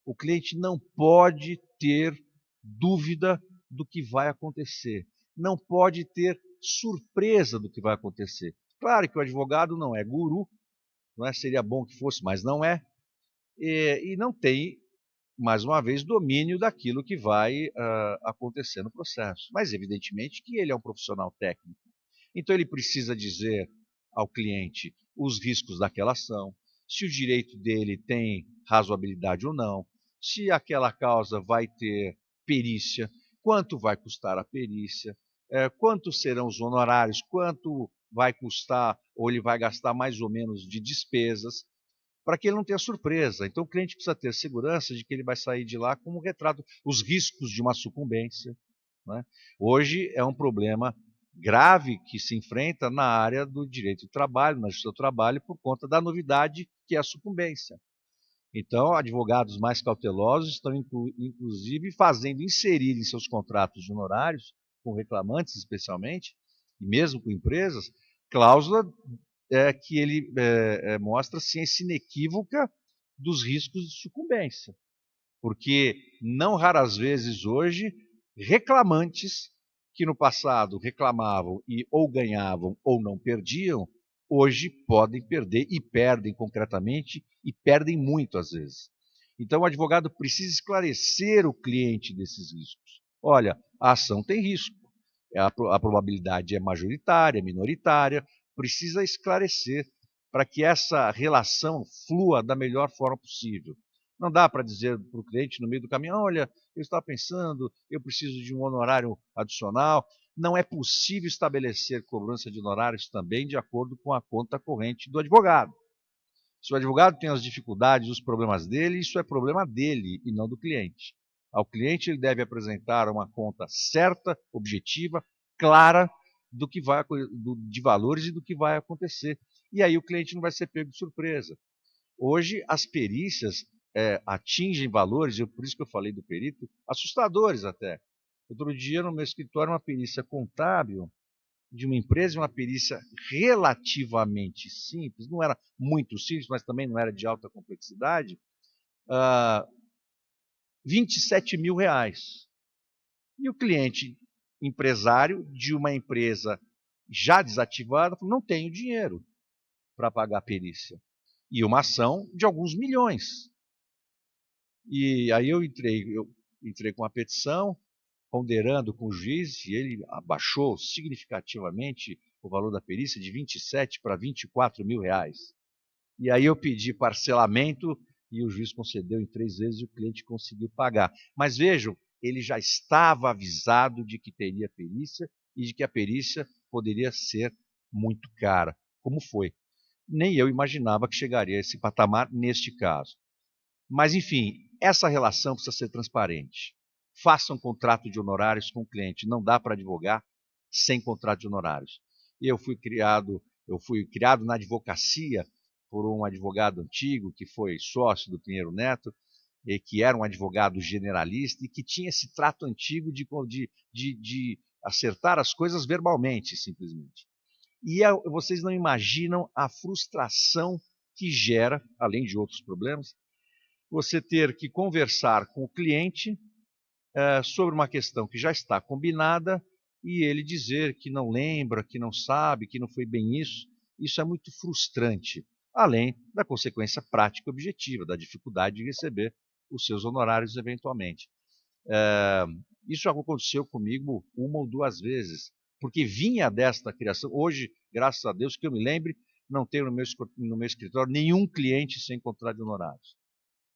Speaker 4: O cliente não pode ter dúvida do que vai acontecer. Não pode ter surpresa do que vai acontecer. Claro que o advogado não é guru, não é? Seria bom que fosse, mas não é. E não tem, mais uma vez, domínio daquilo que vai acontecer no processo. Mas, evidentemente, que ele é um profissional técnico. Então, ele precisa dizer ao cliente os riscos daquela ação, se o direito dele tem razoabilidade ou não, se aquela causa vai ter perícia, quanto vai custar a perícia, quantos serão os honorários, quanto vai custar ou ele vai gastar mais ou menos de despesas, para que ele não tenha surpresa. Então o cliente precisa ter segurança de que ele vai sair de lá com um retrato, os riscos de uma sucumbência. Né? Hoje é um problema grave que se enfrenta na área do direito do trabalho, na justiça do trabalho, por conta da novidade que é a sucumbência. Então, advogados mais cautelosos estão, inclusive, fazendo inserir em seus contratos de honorários, com reclamantes especialmente, e mesmo com empresas, cláusula que ele mostra ciência inequívoca dos riscos de sucumbência. Porque, não raras vezes hoje, reclamantes que no passado reclamavam e ou ganhavam ou não perdiam, hoje podem perder e perdem concretamente e perdem muito às vezes. Então o advogado precisa esclarecer o cliente desses riscos. Olha, a ação tem risco, a probabilidade é majoritária, minoritária, precisa esclarecer para que essa relação flua da melhor forma possível. Não dá para dizer para o cliente no meio do caminho, olha, eu estava pensando, eu preciso de um honorário adicional. Não é possível estabelecer cobrança de honorários também de acordo com a conta corrente do advogado. Se o advogado tem as dificuldades, os problemas dele, isso é problema dele e não do cliente. Ao cliente ele deve apresentar uma conta certa, objetiva, clara, do que vai, de valores e do que vai acontecer. E aí o cliente não vai ser pego de surpresa. Hoje as perícias atingem valores, por isso que eu falei do perito, assustadores até. Outro dia, no meu escritório, uma perícia contábil de uma empresa, uma perícia relativamente simples, não era muito simples, mas também não era de alta complexidade, R$27 mil. E o cliente empresário de uma empresa já desativada falou, não tenho dinheiro para pagar a perícia. E uma ação de alguns milhões. E aí eu entrei com uma petição, ponderando com o juiz, e ele abaixou significativamente o valor da perícia de 27 para 24 mil reais. E aí eu pedi parcelamento e o juiz concedeu em 3 vezes e o cliente conseguiu pagar. Mas vejam, ele já estava avisado de que teria perícia e de que a perícia poderia ser muito cara, como foi. Nem eu imaginava que chegaria a esse patamar neste caso. Mas, enfim, essa relação precisa ser transparente. Faça um contrato de honorários com o cliente. Não dá para advogar sem contrato de honorários. Eu fui criado na advocacia por um advogado antigo que foi sócio do Pinheiro Neto, e que era um advogado generalista e que tinha esse trato antigo de acertar as coisas verbalmente, simplesmente. E vocês não imaginam a frustração que gera, além de outros problemas, você ter que conversar com o cliente sobre uma questão que já está combinada e ele dizer que não lembra, que não sabe, que não foi bem isso. Isso é muito frustrante, além da consequência prática e objetiva, da dificuldade de receber os seus honorários eventualmente. Isso aconteceu comigo 1 ou 2 vezes, porque vinha desta criação. Hoje, graças a Deus, que eu me lembre, não tenho no meu escritório nenhum cliente sem contrato de honorários.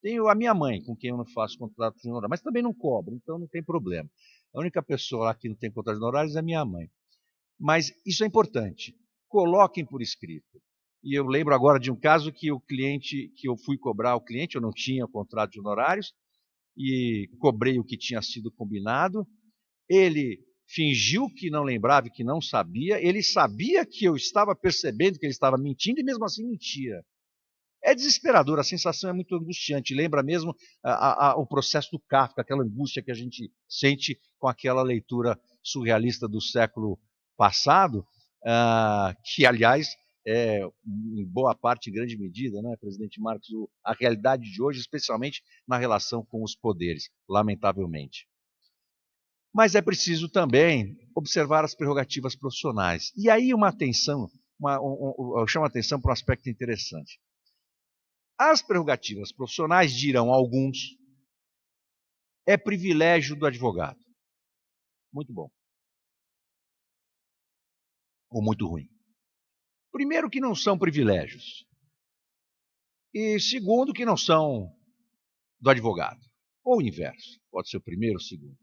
Speaker 4: Tenho a minha mãe, com quem eu não faço contrato de honorários, mas também não cobro, então não tem problema. A única pessoa lá que não tem contrato de honorários é a minha mãe. Mas isso é importante. Coloquem por escrito. E eu lembro agora de um caso que eu fui cobrar ao cliente, eu não tinha contrato de honorários, e cobrei o que tinha sido combinado. Ele fingiu que não lembrava e que não sabia. Ele sabia que eu estava percebendo que ele estava mentindo e mesmo assim mentia. É desesperador, a sensação é muito angustiante. Lembra mesmo o processo do Kafka, aquela angústia que a gente sente com aquela leitura surrealista do século passado, que, aliás, é, em boa parte, em grande medida, né, presidente Marcos, a realidade de hoje, especialmente na relação com os poderes, lamentavelmente. Mas é preciso também observar as prerrogativas profissionais. E aí eu chamo a atenção para um aspecto interessante. As prerrogativas profissionais, dirão alguns, é privilégio do advogado. Muito bom. Ou muito ruim. Primeiro, que não são privilégios. E segundo, que não são do advogado. Ou o inverso. Pode ser o primeiro ou o segundo.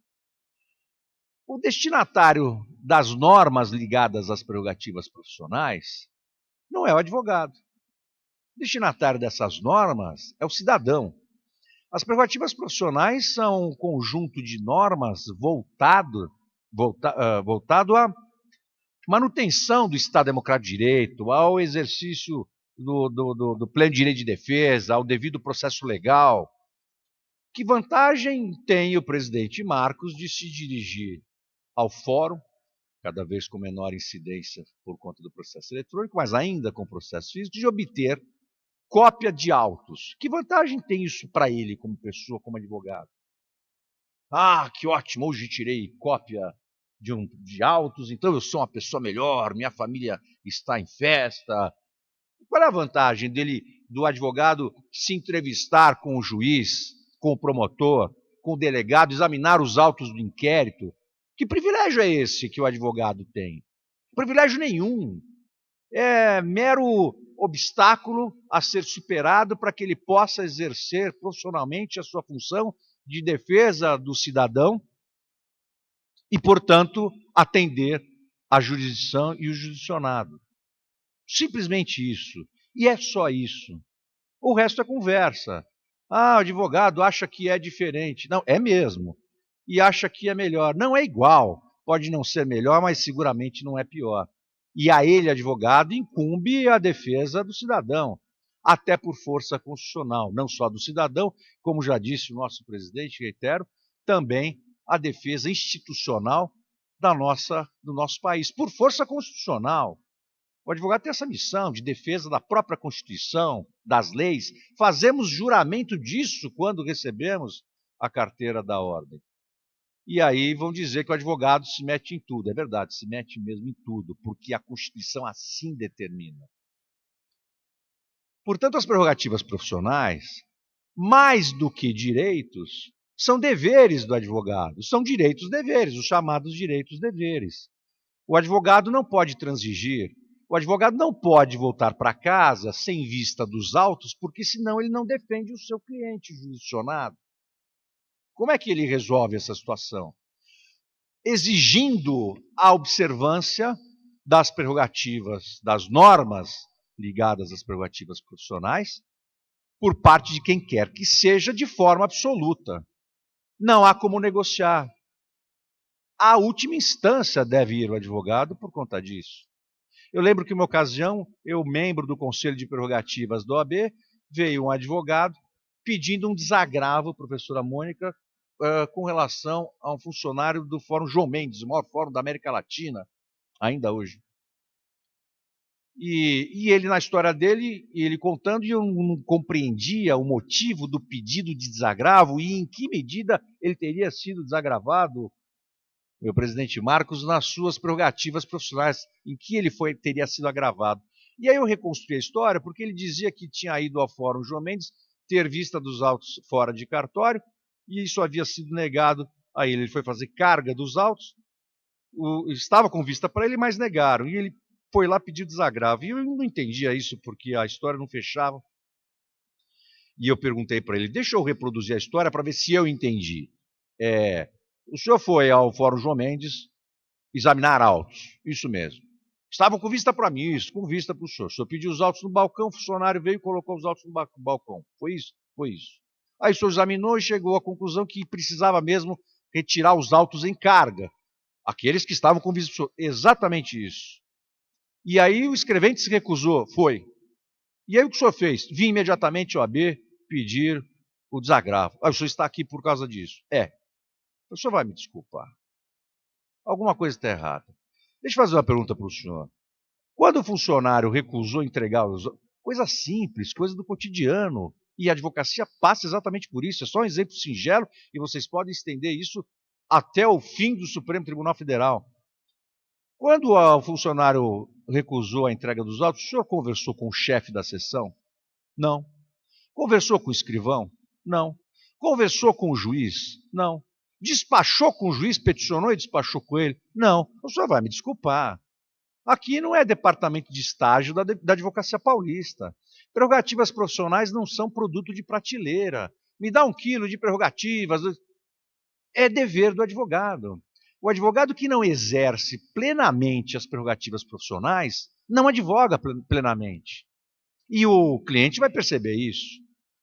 Speaker 4: O destinatário das normas ligadas às prerrogativas profissionais não é o advogado. O destinatário dessas normas é o cidadão. As prerrogativas profissionais são um conjunto de normas voltado à manutenção do Estado Democrático de Direito, ao exercício do pleno direito de defesa, ao devido processo legal. Que vantagem tem o presidente Marcos de se dirigir ao fórum, cada vez com menor incidência por conta do processo eletrônico, mas ainda com processo físico, de obter cópia de autos? Que vantagem tem isso para ele, como pessoa, como advogado? Ah, que ótimo, hoje tirei cópia de autos, então eu sou uma pessoa melhor, minha família está em festa. Qual é a vantagem do advogado se entrevistar com o juiz, com o promotor, com o delegado, examinar os autos do inquérito? Que privilégio é esse que o advogado tem? Privilégio nenhum. É mero obstáculo a ser superado para que ele possa exercer profissionalmente a sua função de defesa do cidadão e, portanto, atender a jurisdição e o jurisdicionado. Simplesmente isso. E é só isso. O resto é conversa. Ah, o advogado acha que é diferente. Não, é mesmo. E acha que é melhor. Não é igual. Pode não ser melhor, mas seguramente não é pior. E a ele, advogado, incumbe a defesa do cidadão. até por força constitucional, não só do cidadão, como já disse o nosso presidente, reitero, também a defesa institucional do nosso país, por força constitucional. O advogado tem essa missão de defesa da própria Constituição, das leis. Fazemos juramento disso quando recebemos a carteira da ordem. E aí vão dizer que o advogado se mete em tudo. É verdade, se mete mesmo em tudo, porque a Constituição assim determina. Portanto, as prerrogativas profissionais, mais do que direitos, são deveres do advogado. São direitos-deveres, os chamados direitos-deveres. O advogado não pode transigir. O advogado não pode voltar para casa sem vista dos autos, porque senão ele não defende o seu cliente jurisdicionado. Como é que ele resolve essa situação? Exigindo a observância das prerrogativas, das normas ligadas às prerrogativas profissionais, por parte de quem quer que seja, de forma absoluta. Não há como negociar. A última instância deve ir o advogado por conta disso. Eu lembro que, em uma ocasião, eu, membro do Conselho de Prerrogativas da OAB, veio um advogado pedindo um desagravo, professora Mônica, com relação a um funcionário do Fórum João Mendes, o maior fórum da América Latina, ainda hoje. E ele, na história dele, ele contando, e eu não compreendia o motivo do pedido de desagravo e em que medida ele teria sido desagravado, meu presidente Marcos, nas suas prerrogativas profissionais, em que ele teria sido agravado. E aí eu reconstruí a história, porque ele dizia que tinha ido ao Fórum João Mendes ter vista dos autos fora de cartório, e isso havia sido negado a ele. Ele foi fazer carga dos autos, estava com vista para ele, mas negaram, e ele foi lá pedir desagravo. E eu não entendia isso, porque a história não fechava. E eu perguntei para ele, deixa eu reproduzir a história para ver se eu entendi. O senhor foi ao Fórum João Mendes examinar autos, isso mesmo. Estavam com vista para mim, isso, com vista para o senhor. O senhor pediu os autos no balcão, o funcionário veio e colocou os autos no balcão. Foi isso? Foi isso. Aí o senhor examinou e chegou à conclusão que precisava mesmo retirar os autos em carga. Aqueles que estavam com vista para o senhor. Exatamente isso. E aí o escrevente se recusou, foi. E aí o que o senhor fez? Vim imediatamente ao OAB pedir o desagravo. O senhor está aqui por causa disso. O senhor vai me desculpar. Alguma coisa está errada. Deixa eu fazer uma pergunta para o senhor. Quando o funcionário recusou entregar os... Coisa simples, coisa do cotidiano. E a advocacia passa exatamente por isso. É só um exemplo singelo e vocês podem estender isso até o fim do Supremo Tribunal Federal. Quando o funcionário recusou a entrega dos autos, o senhor conversou com o chefe da sessão? Não. Conversou com o escrivão? Não. Conversou com o juiz? Não. Despachou com o juiz, peticionou e despachou com ele? Não. O senhor vai me desculpar. Aqui não é departamento de estágio da Advocacia Paulista. Prerrogativas profissionais não são produto de prateleira. Me dá 1 quilo de prerrogativas. É dever do advogado. O advogado que não exerce plenamente as prerrogativas profissionais não advoga plenamente. E o cliente vai perceber isso.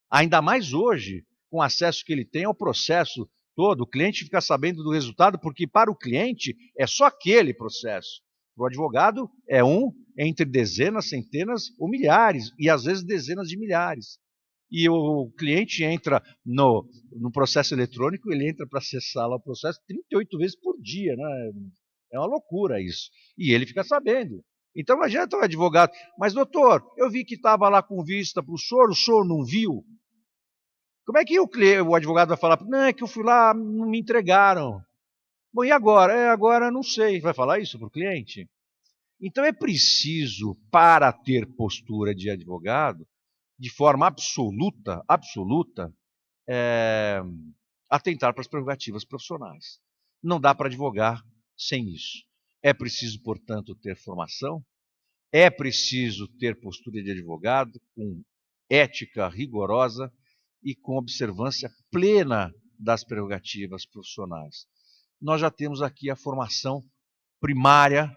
Speaker 4: Ainda mais hoje, com o acesso que ele tem ao processo todo, o cliente fica sabendo do resultado, porque para o cliente é só aquele processo. Para o advogado é um entre dezenas, centenas ou milhares, e às vezes dezenas de milhares. E o cliente entra no processo eletrônico, ele entra para acessar lá o processo 38 vezes por dia, né? É uma loucura isso. E ele fica sabendo. Então não adianta o advogado, mas doutor, eu vi que estava lá com vista para o senhor não viu? Como é que o advogado vai falar? Não, é que eu fui lá, não me entregaram. Bom, e agora? Agora não sei. Vai falar isso para o cliente? Então é preciso, para ter postura de advogado, de forma absoluta, atentar para as prerrogativas profissionais. Não dá para advogar sem isso. É preciso, portanto, ter formação, é preciso ter postura de advogado, com ética rigorosa e com observância plena das prerrogativas profissionais. Nós já temos aqui a formação primária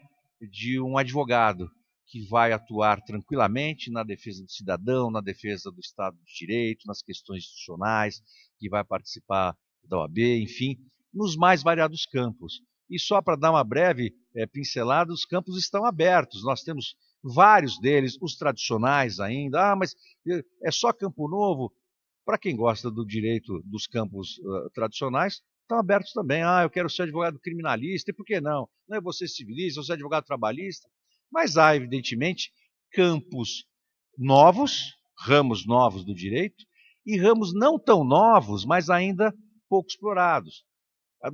Speaker 4: de um advogado, que vai atuar tranquilamente na defesa do cidadão, na defesa do Estado de Direito, nas questões institucionais, que vai participar da OAB, enfim, nos mais variados campos. E só para dar uma breve pincelada, os campos estão abertos. Nós temos vários deles, os tradicionais ainda. Ah, mas é só Campo Novo? Para quem gosta do direito dos campos tradicionais, estão abertos também. Ah, eu quero ser advogado criminalista, e por que não? Não é você civilista, você é advogado trabalhista. Mas há, evidentemente, campos novos, ramos novos do direito, e ramos não tão novos, mas ainda pouco explorados.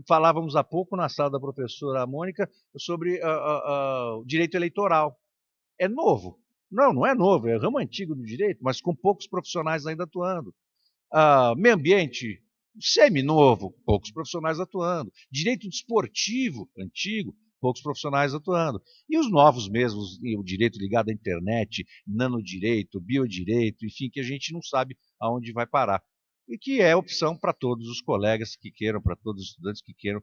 Speaker 4: Falávamos há pouco na sala da professora Mônica sobre o direito eleitoral. É novo? Não, não é novo, é ramo antigo do direito, mas com poucos profissionais ainda atuando. Meio ambiente, semi-novo, poucos profissionais atuando. Direito desportivo, antigo, poucos profissionais atuando. E os novos mesmos, o direito ligado à internet, nanodireito, biodireito, enfim, que a gente não sabe aonde vai parar. E que é opção para todos os colegas que queiram, para todos os estudantes que queiram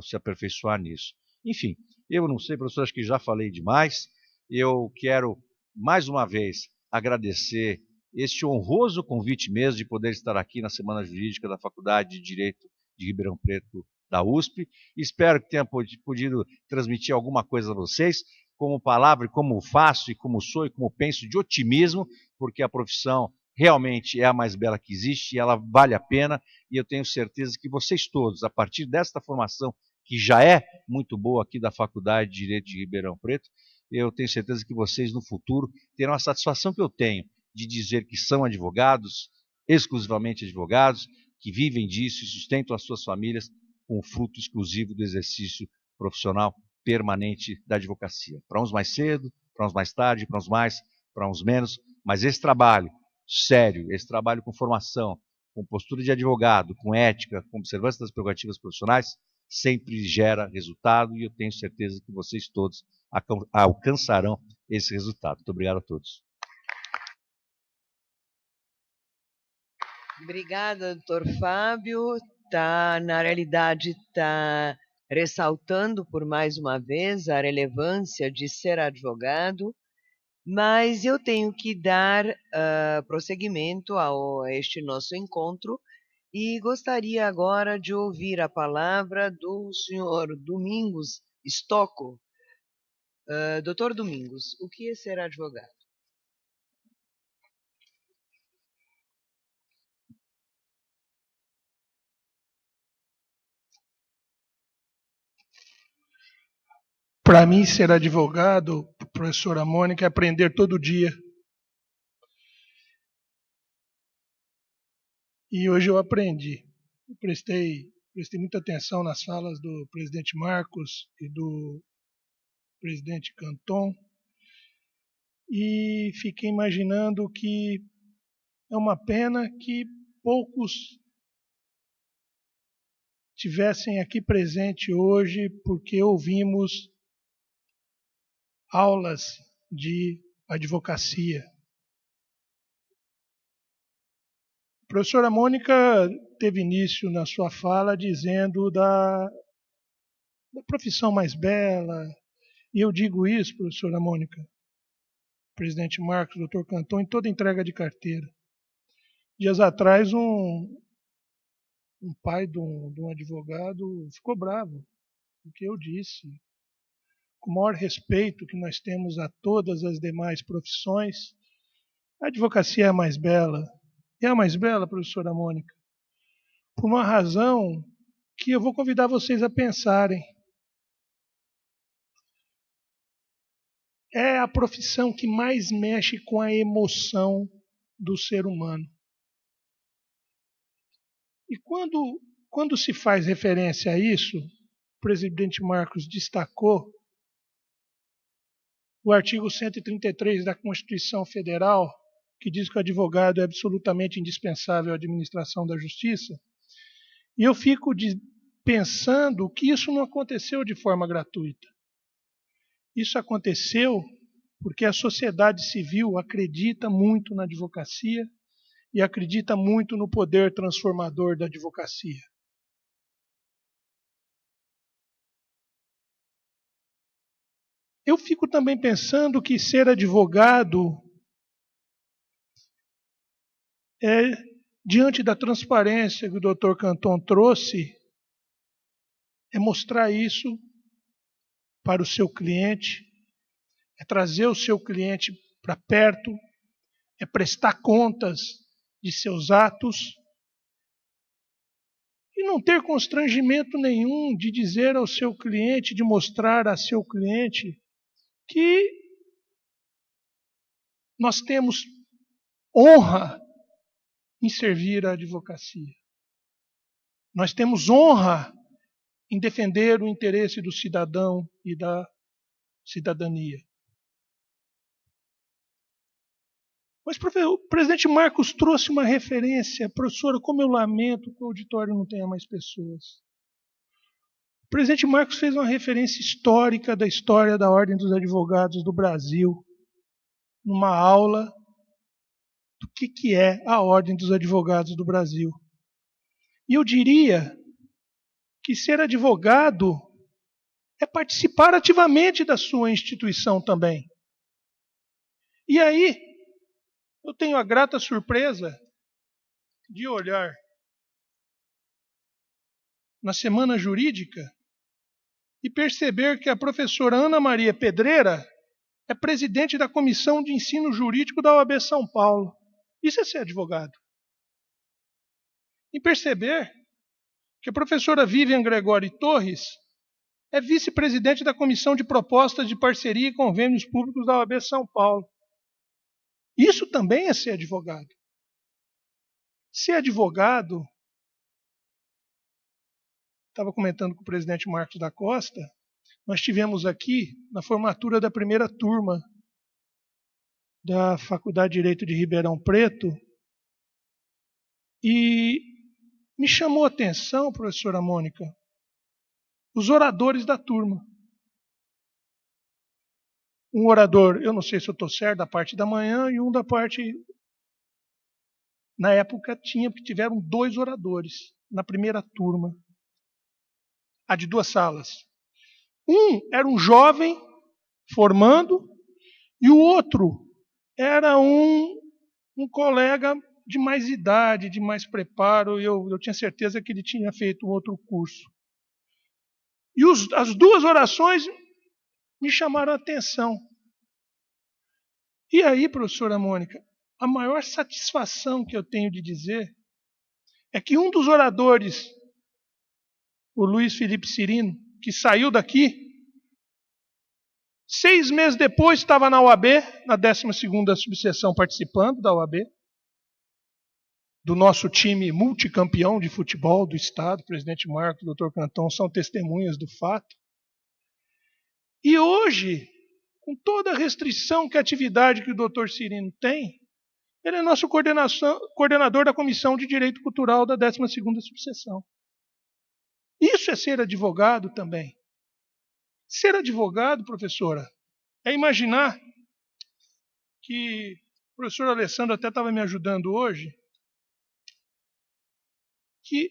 Speaker 4: se aperfeiçoar nisso. Enfim, eu não sei, professor, acho que já falei demais. Eu quero, mais uma vez, agradecer este honroso convite mesmo de poder estar aqui na Semana Jurídica da Faculdade de Direito de Ribeirão Preto da USP. Espero que tenha podido transmitir alguma coisa a vocês, como palavra, como faço e como sou e como penso, de otimismo, porque a profissão realmente é a mais bela que existe e ela vale a pena, e eu tenho certeza que vocês todos, a partir desta formação, que já é muito boa aqui da Faculdade de Direito de Ribeirão Preto, eu tenho certeza que vocês no futuro terão a satisfação que eu tenho de dizer que são advogados, exclusivamente advogados, que vivem disso e sustentam as suas famílias com o fruto exclusivo do exercício profissional permanente da advocacia. Para uns mais cedo, para uns mais tarde, para uns mais, para uns menos, mas esse trabalho sério, esse trabalho com formação, com postura de advogado, com ética, com observância das prerrogativas profissionais, sempre gera resultado, e eu tenho certeza que vocês todos alcançarão esse resultado. Muito obrigado a todos.
Speaker 2: Obrigada, doutor Fábio. Na realidade, está ressaltando por mais uma vez a relevância de ser advogado, mas eu tenho que dar prosseguimento a este nosso encontro e gostaria agora de ouvir a palavra do senhor Domingos Stocco. Doutor Domingos, o que é ser advogado?
Speaker 5: Para mim, ser advogado, professora Mônica, é aprender todo dia. E hoje eu aprendi. Eu prestei muita atenção nas falas do presidente Marcos e do presidente Canton e fiquei imaginando que é uma pena que poucos tivessem aqui presente hoje, porque ouvimos aulas de advocacia. A professora Mônica teve início na sua fala dizendo da profissão mais bela, e eu digo isso, professora Mônica, presidente Marcos, doutor Canton, em toda entrega de carteira. Dias atrás, um pai de um advogado ficou bravo, porque eu disse, com o maior respeito que nós temos a todas as demais profissões, a advocacia é a mais bela. É a mais bela, professora Mônica, por uma razão que eu vou convidar vocês a pensarem. É a profissão que mais mexe com a emoção do ser humano. E quando se faz referência a isso, o presidente Marcos destacou o artigo 133 da Constituição Federal, que diz que o advogado é absolutamente indispensável à administração da justiça, e eu fico pensando que isso não aconteceu de forma gratuita. Isso aconteceu porque a sociedade civil acredita muito na advocacia e acredita muito no poder transformador da advocacia. Eu fico também pensando que ser advogado diante da transparência que o Dr. Canton trouxe, é mostrar isso para o seu cliente, é trazer o seu cliente para perto, é prestar contas de seus atos e não ter constrangimento nenhum de dizer ao seu cliente, de mostrar a seu cliente que nós temos honra em servir a advocacia. Nós temos honra em defender o interesse do cidadão e da cidadania. Mas o presidente Marcos trouxe uma referência. Professora, como eu lamento que o auditório não tenha mais pessoas. O presidente Marcos fez uma referência histórica da história da Ordem dos Advogados do Brasil, numa aula do que é a Ordem dos Advogados do Brasil. E eu diria que ser advogado é participar ativamente da sua instituição também. E aí, eu tenho a grata surpresa de olhar na Semana Jurídica e perceber que a professora Ana Maria Pedreira é presidente da Comissão de Ensino Jurídico da OAB São Paulo. Isso é ser advogado. E perceber que a professora Vivian Gregori Torres é vice-presidente da Comissão de Propostas de Parceria e Convênios Públicos da OAB São Paulo. Isso também é ser advogado. Ser advogado, estava comentando com o presidente Marcos da Costa, nós tivemos aqui, na formatura da primeira turma da Faculdade de Direito de Ribeirão Preto, e me chamou a atenção, professora Mônica, os oradores da turma. Um orador, eu não sei se eu estou certo, da parte da manhã, e um da parte... Na época tiveram 2 oradores na primeira turma, a de 2 salas. Um era um jovem formando, e o outro era um colega de mais idade, de mais preparo, e eu tinha certeza que ele tinha feito um outro curso. E as 2 orações me chamaram a atenção. E aí, professora Mônica, a maior satisfação que eu tenho de dizer é que um dos oradores, o Luiz Felipe Cirino, que saiu daqui, 6 meses depois estava na OAB, na 12ª subseção participando da OAB, do nosso time multicampeão de futebol do Estado, o presidente Marcos e o doutor Cantão são testemunhas do fato. E hoje, com toda a restrição que a atividade que o doutor Cirino tem, ele é nosso coordenador da Comissão de Direito Cultural da 12ª subseção. Isso é ser advogado também. Ser advogado, professora, é imaginar que o professor Alessandro até estava me ajudando hoje, que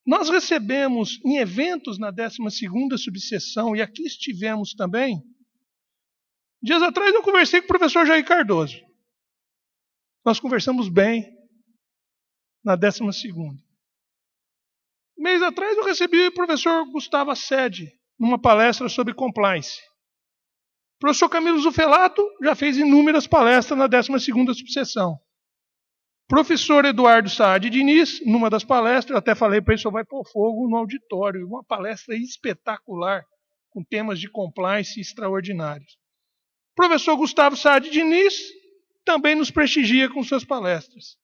Speaker 5: nós recebemos em eventos na 12ª subseção, e aqui estivemos também. Dias atrás eu conversei com o professor Jair Cardoso. Nós conversamos bem na 12ª. Mês atrás eu recebi o professor Gustavo Assede numa palestra sobre compliance. O professor Camilo Zufelato já fez inúmeras palestras na 12ª subseção. Professor Eduardo Saad Diniz, numa das palestras, eu até falei para ele, só vai pôr fogo no auditório. Uma palestra espetacular, com temas de compliance extraordinários. Professor Gustavo Saad Diniz também nos prestigia com suas palestras.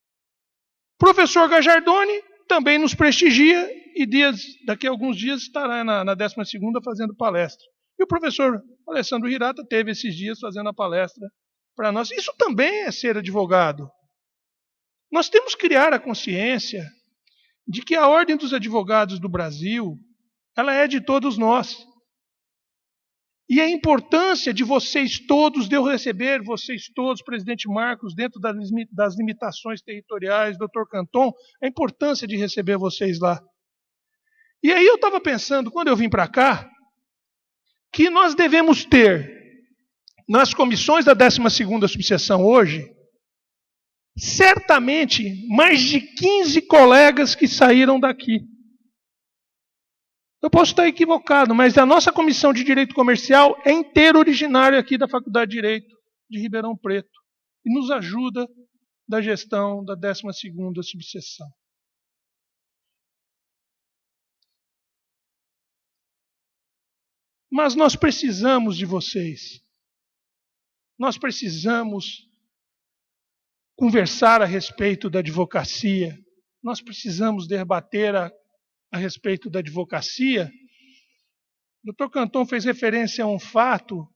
Speaker 5: Professor Gajardoni também nos prestigia e daqui a alguns dias estará na 12ª fazendo palestra. E o professor Alessandro Hirata teve esses dias fazendo a palestra para nós. Isso também é ser advogado. Nós temos que criar a consciência de que a Ordem dos Advogados do Brasil, ela é de todos nós. E a importância de vocês todos, de eu receber vocês todos, presidente Marcos, dentro das limitações territoriais, doutor Canton, a importância de receber vocês lá. E aí eu estava pensando, quando eu vim para cá, que nós devemos ter, nas comissões da 12ª subseção hoje, certamente mais de 15 colegas que saíram daqui. Eu posso estar equivocado, mas a nossa comissão de Direito Comercial é inteira originária aqui da Faculdade de Direito de Ribeirão Preto e nos ajuda da gestão da 12ª subseção. Mas nós precisamos de vocês. Nós precisamos conversar a respeito da advocacia. Nós precisamos debater a respeito da advocacia. O Dr. Canton fez referência a um fato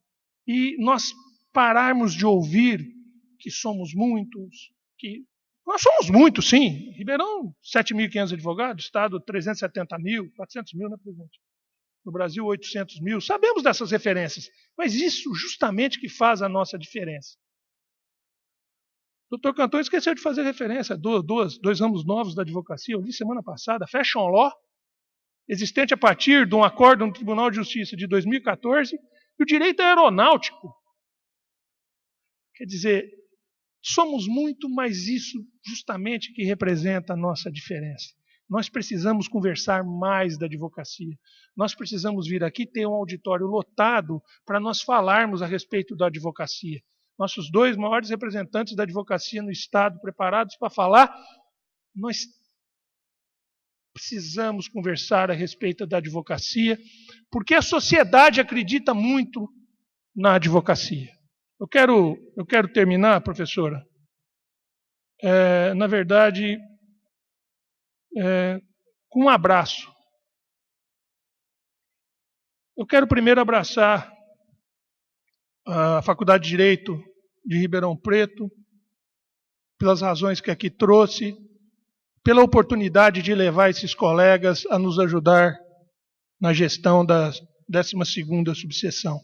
Speaker 5: e nós pararmos de ouvir que somos muitos, que nós somos muitos, sim. Ribeirão, 7.500 advogados, Estado, 370 mil, 400 mil, né, presidente? No Brasil, 800 mil. Sabemos dessas referências, mas isso justamente que faz a nossa diferença. O Dr. Canton esqueceu de fazer referência a dois ramos novos da advocacia. Eu li semana passada, Fashion Law, existente a partir de um acórdão do Tribunal de Justiça de 2014, e o direito aeronáutico. Quer dizer, somos muito, mas isso justamente que representa a nossa diferença. Nós precisamos conversar mais da advocacia. Nós precisamos vir aqui ter um auditório lotado para nós falarmos a respeito da advocacia. Nossos 2 maiores representantes da advocacia no Estado preparados para falar, nós precisamos conversar a respeito da advocacia, porque a sociedade acredita muito na advocacia. Eu quero terminar, professora, na verdade, com um abraço. Eu quero primeiro abraçar a Faculdade de Direito de Ribeirão Preto, pelas razões que aqui trouxe, pela oportunidade de levar esses colegas a nos ajudar na gestão da 12ª subseção.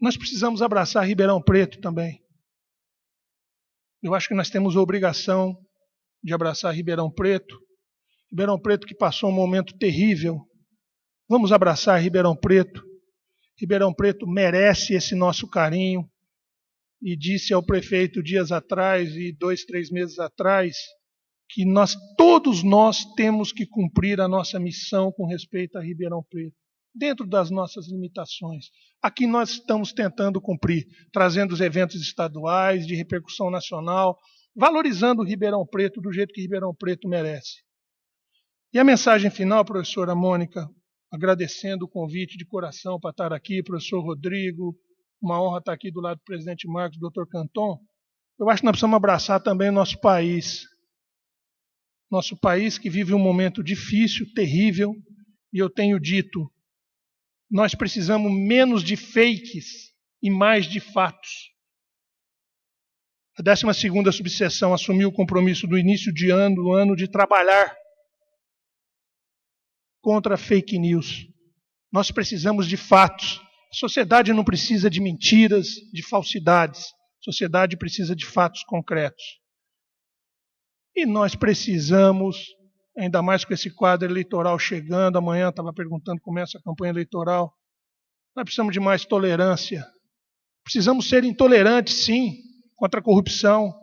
Speaker 5: Nós precisamos abraçar Ribeirão Preto também. Eu acho que nós temos a obrigação de abraçar Ribeirão Preto. Ribeirão Preto que passou um momento terrível. Vamos abraçar Ribeirão Preto. Ribeirão Preto merece esse nosso carinho. E disse ao prefeito dias atrás, e 2, 3 meses atrás, que todos nós temos que cumprir a nossa missão com respeito a Ribeirão Preto, dentro das nossas limitações. Aqui nós estamos tentando cumprir, trazendo os eventos estaduais, de repercussão nacional, valorizando o Ribeirão Preto do jeito que Ribeirão Preto merece. E a mensagem final, professora Mônica, agradecendo o convite de coração para estar aqui, professor Rodrigo, uma honra estar aqui do lado do presidente Marcos, do Dr. Canton. Eu acho que nós precisamos abraçar também o nosso país. Nosso país que vive um momento difícil, terrível, e eu tenho dito, nós precisamos menos de fakes e mais de fatos. A 12ª subseção assumiu o compromisso do início de ano de trabalhar contra fake news. Nós precisamos de fatos. A sociedade não precisa de mentiras, de falsidades. A sociedade precisa de fatos concretos. E nós precisamos, ainda mais com esse quadro eleitoral chegando, amanhã estava perguntando como é essa campanha eleitoral, nós precisamos de mais tolerância. Precisamos ser intolerantes, sim, contra a corrupção.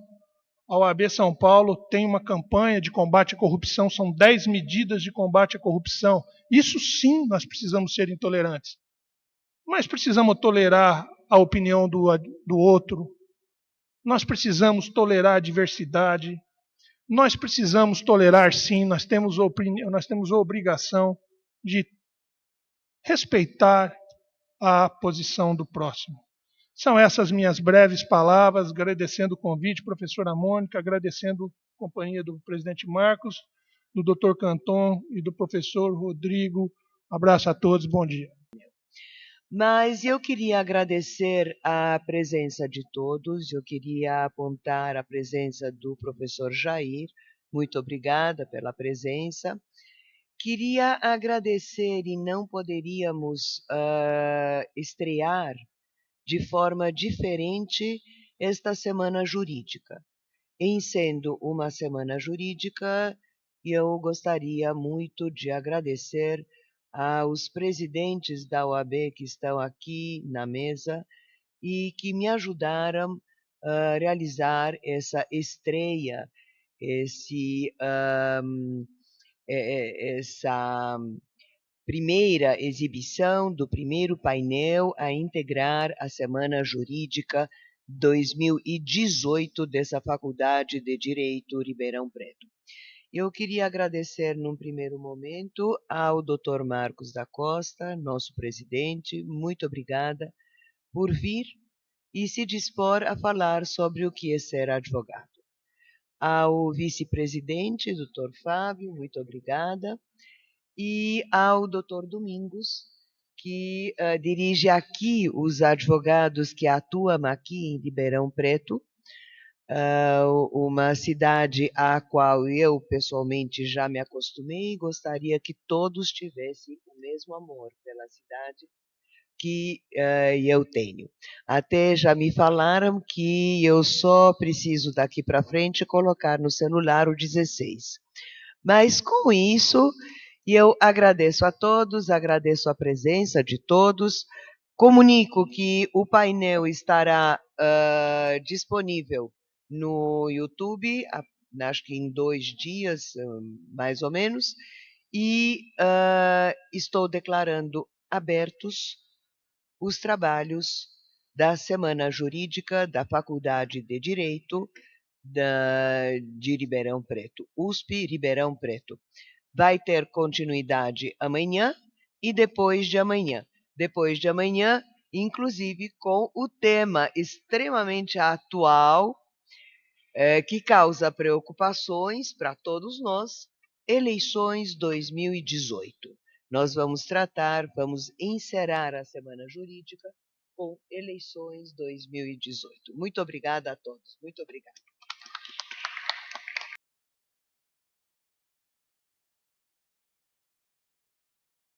Speaker 5: A OAB São Paulo tem uma campanha de combate à corrupção, são 10 medidas de combate à corrupção. Isso sim nós precisamos ser intolerantes. Mas precisamos tolerar a opinião do outro. Nós precisamos tolerar a diversidade. Nós precisamos tolerar, sim, nós temos a obrigação de respeitar a posição do próximo. São essas minhas breves palavras, agradecendo o convite, professora Mônica, agradecendo a companhia do presidente Marcos, do Dr. Canton e do professor Rodrigo. Abraço a todos, bom dia.
Speaker 2: Mas eu queria agradecer a presença de todos, eu queria apontar a presença do professor Jair, muito obrigada pela presença. Queria agradecer e não poderíamos estrear de forma diferente esta semana jurídica. Em sendo uma semana jurídica, eu gostaria muito de agradecer aos presidentes da OAB que estão aqui na mesa e que me ajudaram a realizar essa estreia, essa primeira exibição do primeiro painel a integrar a Semana Jurídica 2018 dessa Faculdade de Direito Ribeirão Preto. Eu queria agradecer, num primeiro momento, ao Dr. Marcos da Costa, nosso presidente. Muito obrigada por vir e se dispor a falar sobre o que é ser advogado. Ao vice-presidente, Dr. Fábio, muito obrigada. E ao Dr. Domingos, que dirige aqui os advogados que atuam aqui em Ribeirão Preto, uma cidade à qual eu pessoalmente já me acostumei e gostaria que todos tivessem o mesmo amor pela cidade que eu tenho. Até já me falaram que eu só preciso daqui para frente colocar no celular o 16. Mas com isso, eu agradeço a todos, agradeço a presença de todos, comunico que o painel estará disponível no YouTube, acho que em 2 dias, mais ou menos, e estou declarando abertos os trabalhos da Semana Jurídica da Faculdade de Direito de Ribeirão Preto, USP Ribeirão Preto. Vai ter continuidade amanhã e depois de amanhã. Depois de amanhã, inclusive com o tema extremamente atual, que causa preocupações para todos nós, eleições 2018. Nós vamos encerrar a Semana Jurídica com eleições 2018. Muito obrigada a todos. Muito obrigada.